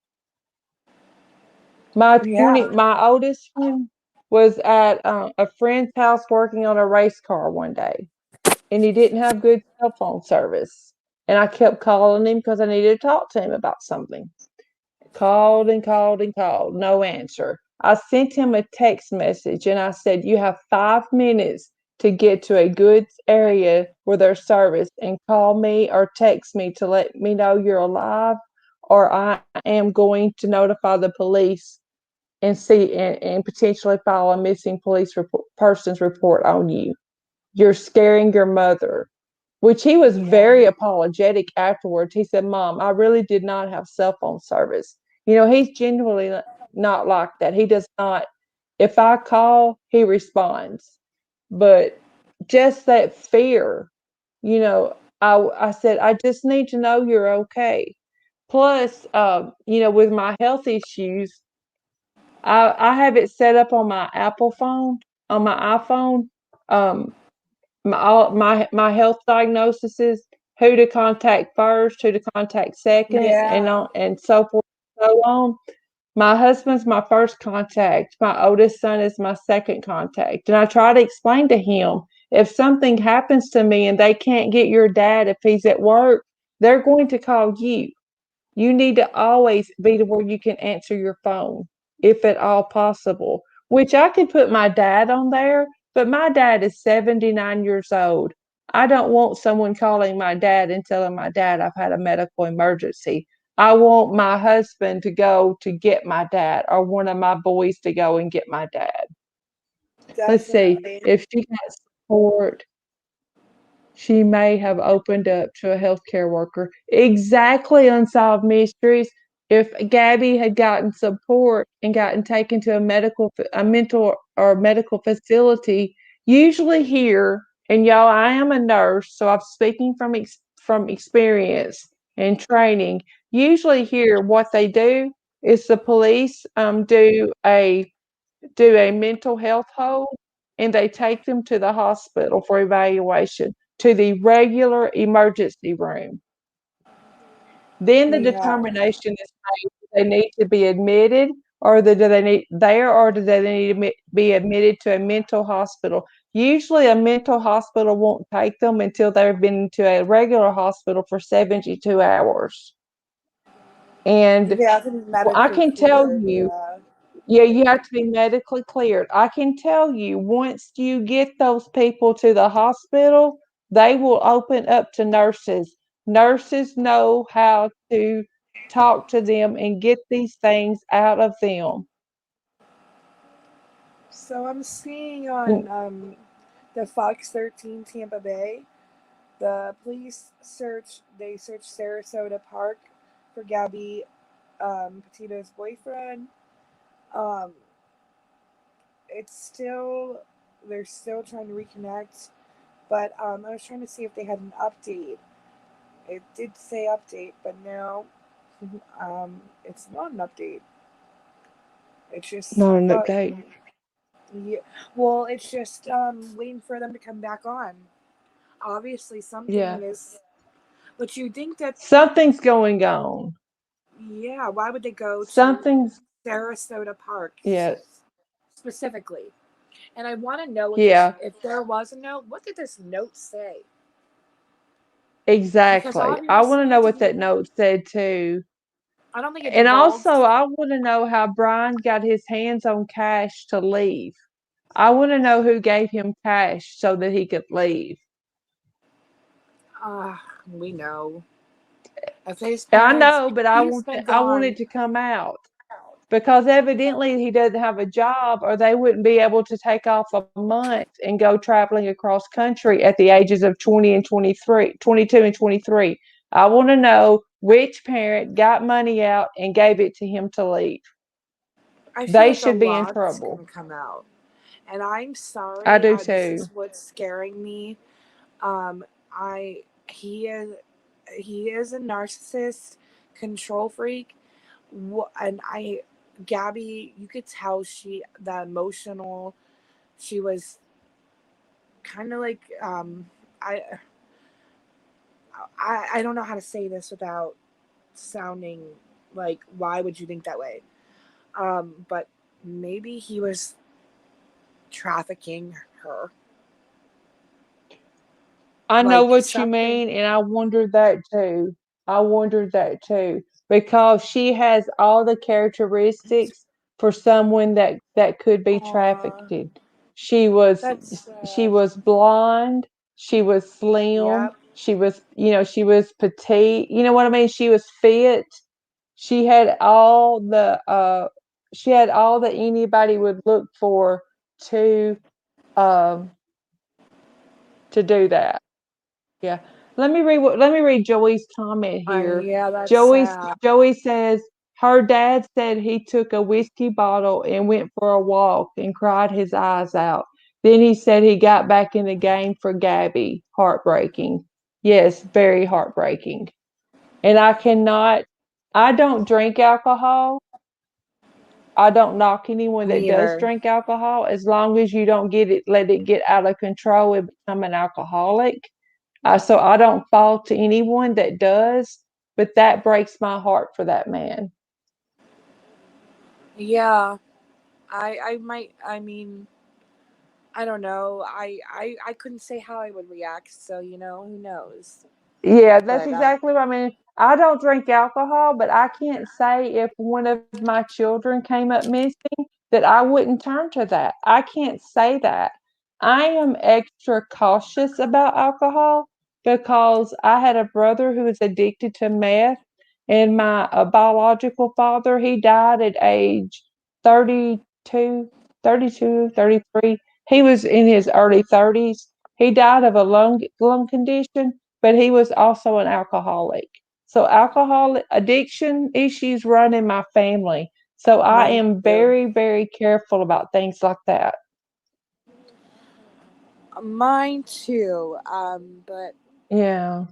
yeah,
My oldest one was at a friend's house working on a race car one day, and he didn't have good cell phone service. And I kept calling him because I needed to talk to him about something. Called and called and called, no answer. I sent him a text message and I said, "You have 5 minutes to get to a good area where there's service and call me or text me to let me know you're alive, or I am going to notify the police and potentially file a missing persons report on you. You're scaring your mother." Which he was
yeah.
very apologetic afterwards. He said, "Mom, I really did not have cell phone service." He's genuinely not like that. He does not, if I call, he responds. But just that fear, I said, "I just need to know you're okay." Plus, with my health issues, I have it set up on my Apple phone, on my iPhone. Um, my health diagnosis is who to contact first, who to contact second,
Yeah.
and so forth and so on. My husband's my first contact. My oldest son is my second contact. And I try to explain to him, if something happens to me and they can't get your dad if he's at work, they're going to call you. You need to always be to where you can answer your phone, if at all possible. which I could put my dad on there, but my dad is 79 years old. I don't want someone calling my dad and telling my dad I've had a medical emergency. I want my husband to go to get my dad or one of my boys to go and get my dad. Let's see.
Definitely.
If she got support, she may have opened up to a healthcare worker. Exactly, Unsolved Mysteries. If Gabby had gotten support and gotten taken to a mental or medical facility, usually here, and y'all, I am a nurse, so I'm speaking from experience and training. Usually here, what they do is the police do a mental health hold and they take them to the hospital for evaluation to the regular emergency room. Then the
Yeah.
determination is made, do they need to be admitted or do they need there or do they need to be admitted to a mental hospital? Usually a mental hospital won't take them until they've been to a regular hospital for 72 hours. And
They have to be
I
medically
can tell
cleared.
you,
Yeah.
yeah, you have to be medically cleared. I can tell you, once you get those people to the hospital, they will open up to nurses. Nurses know how to talk to them and get these things out of them.
So I'm seeing on
Mm.
the Fox 13 Tampa Bay, the police searched Sarasota Park for Gabby Petito's boyfriend. Um, it's still they're still trying to reconnect, but I was trying to see if they had an update. It did say update, but no, it's not an update. It's just
Not an update.
yeah, well, it's just waiting for them to come back on. Obviously,
Yeah.
something is. But you think that
Something's going on.
yeah, why would they go to
Something's,
Sarasota Park
yeah,
specifically? And I want to know what this,
yeah,
if there was a note, what did this note say? Because
exactly. I want to
obviously
know
it
what
didn't,
that note said too.
I don't think it
And
divulged.
also, I want to know how Brian got his hands on cash to leave. I want to know who gave him cash so that he could leave.
We know. If his
I
parents,
know, but
he's been
I want
gone.
it to come out because evidently he doesn't have a job, or they wouldn't be able to take off a month and go traveling across country at the ages of 20 and 23, 22 and 23. I want to know which parent got money out and gave it to him to leave.
I feel
They
like a
should be in
lot's
trouble.
gonna come out, and I'm
I
sorry.
do
This is
too.
what's scaring me. I he is a narcissist, control freak. And Gabby, you could tell the emotional. She was kind of like I I don't know how to say this without sounding like why would you think that way? But maybe he was trafficking her.
I know
Like
what you
something.
mean, and I wondered that too. I wondered that too because she has all the characteristics for someone that could be
Aw,
trafficked. She was
that's
she
sad.
was blonde, she was slim,
Yep.
she was petite. You know what I mean? She was fit. She had all the she had all that anybody would look for to um to do that. Yeah. Let me read Joey's comment here.
Yeah, that's
Joey
sad.
Joey says her dad said he took a whiskey bottle and went for a walk and cried his eyes out. Then he said he got back in the game for Gabby. Heartbreaking. Yes, very heartbreaking. And I don't drink alcohol. I don't knock anyone that
Me
does
either.
drink alcohol as long as you don't let it get out of control and become an alcoholic. So I don't fault anyone that does, but that breaks my heart for that man.
Yeah, I might. I mean, I don't know. I couldn't say how I would react. So who knows?
Yeah, that's
But
exactly what I mean. I don't drink alcohol, but I can't say if one of my children came up missing that I wouldn't turn to that. I can't say that. I am extra cautious about alcohol because I had a brother who was addicted to meth, and my biological father, he died at age 32, 32, 33. He was in his early 30s. He died of a lung condition, but he was also an alcoholic. So alcohol addiction issues run in my family. So I
Mine
am
too.
very, very careful about things like that.
Mine too. But
Yeah.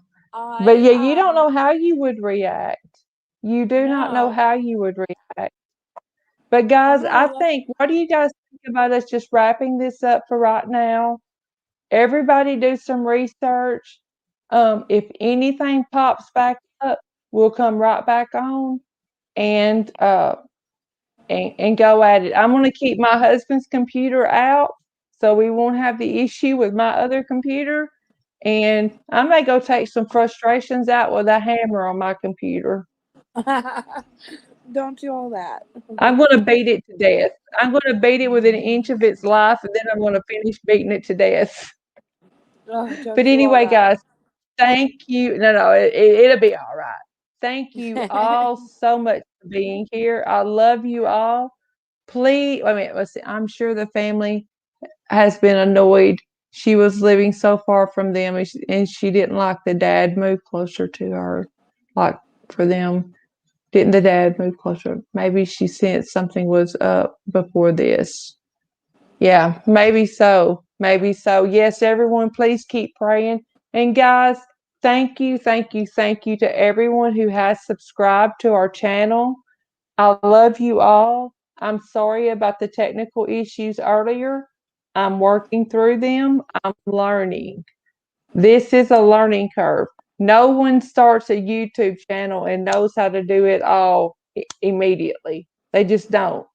But
I
yeah, you don't know how you would react. You do not know
no.
how you would react. But
I'm
guys,
gonna
I
let
think, what do you guys think about us just wrapping this up for right now? Everybody do some research. If anything pops back up, we'll come right back on and and go at it. I'm going to keep my husband's computer out so we won't have the issue with my other computer. And I may go take some frustrations out with a hammer on my computer.
don't do all that.
I'm going to beat it to death. I'm going to beat it within an inch of its life, and then I'm going to finish beating it to death.
Oh, don't
But
do all
anyway,
that.
guys, thank you. No, it'll be all right. Thank you all so much for being here. I love you all. Please, I mean, let's see, I'm sure the family has been annoyed. She was living so far from them, and she didn't like the dad move closer to her, like for them. Didn't the dad move closer? Maybe she sensed something was up before this. Yeah, maybe so. Maybe so. Yes, everyone, please keep praying. And guys, thank you, thank you, thank you to everyone who has subscribed to our channel. I love you all. I'm sorry about the technical issues earlier. I'm working through them. I'm learning. This is a learning curve. No one starts a YouTube channel and knows how to do it all immediately. They just don't.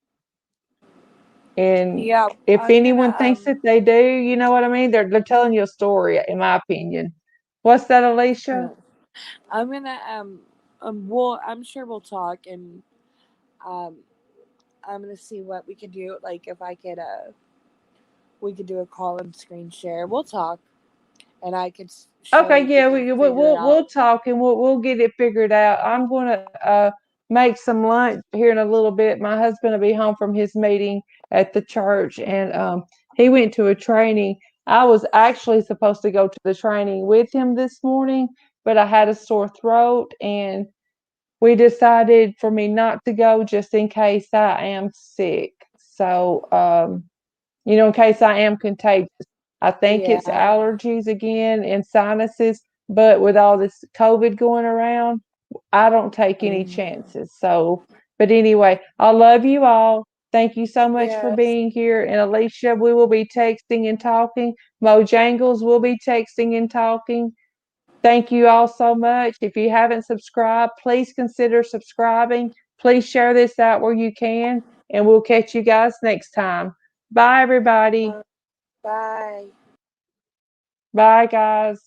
And
Yeah,
if
I'm gonna
anyone thinks that they do, you know what I mean? They're telling you a story, in my opinion. What's that, Alicia?
I'm gonna we'll I'm sure we'll talk and um I'm gonna see what we can do. Like if I could we could do a call and screen share. We'll talk and I could show
Okay,
if we
yeah,
can
we'll
figure it
we'll,
out.
we'll talk and we'll get it figured out. I'm gonna make some lunch here in a little bit. My husband will be home from his meeting at the church, and he went to a training. I was actually supposed to go to the training with him this morning, but I had a sore throat, and we decided for me not to go just in case I am sick. So, in case I am contagious. I think it's
Yeah.
allergies again and sinuses, but with all this COVID going around, I don't take any
Um,
chances. So, but anyway, I love you all. Thank you so much for
yes.
being here. And Alicia, we will be texting and talking. Mojangles will be texting and talking. Thank you all so much. If you haven't subscribed, please consider subscribing. Please share this out where you can, and we'll catch you guys next time. Bye, everybody.
Bye.
Bye, guys.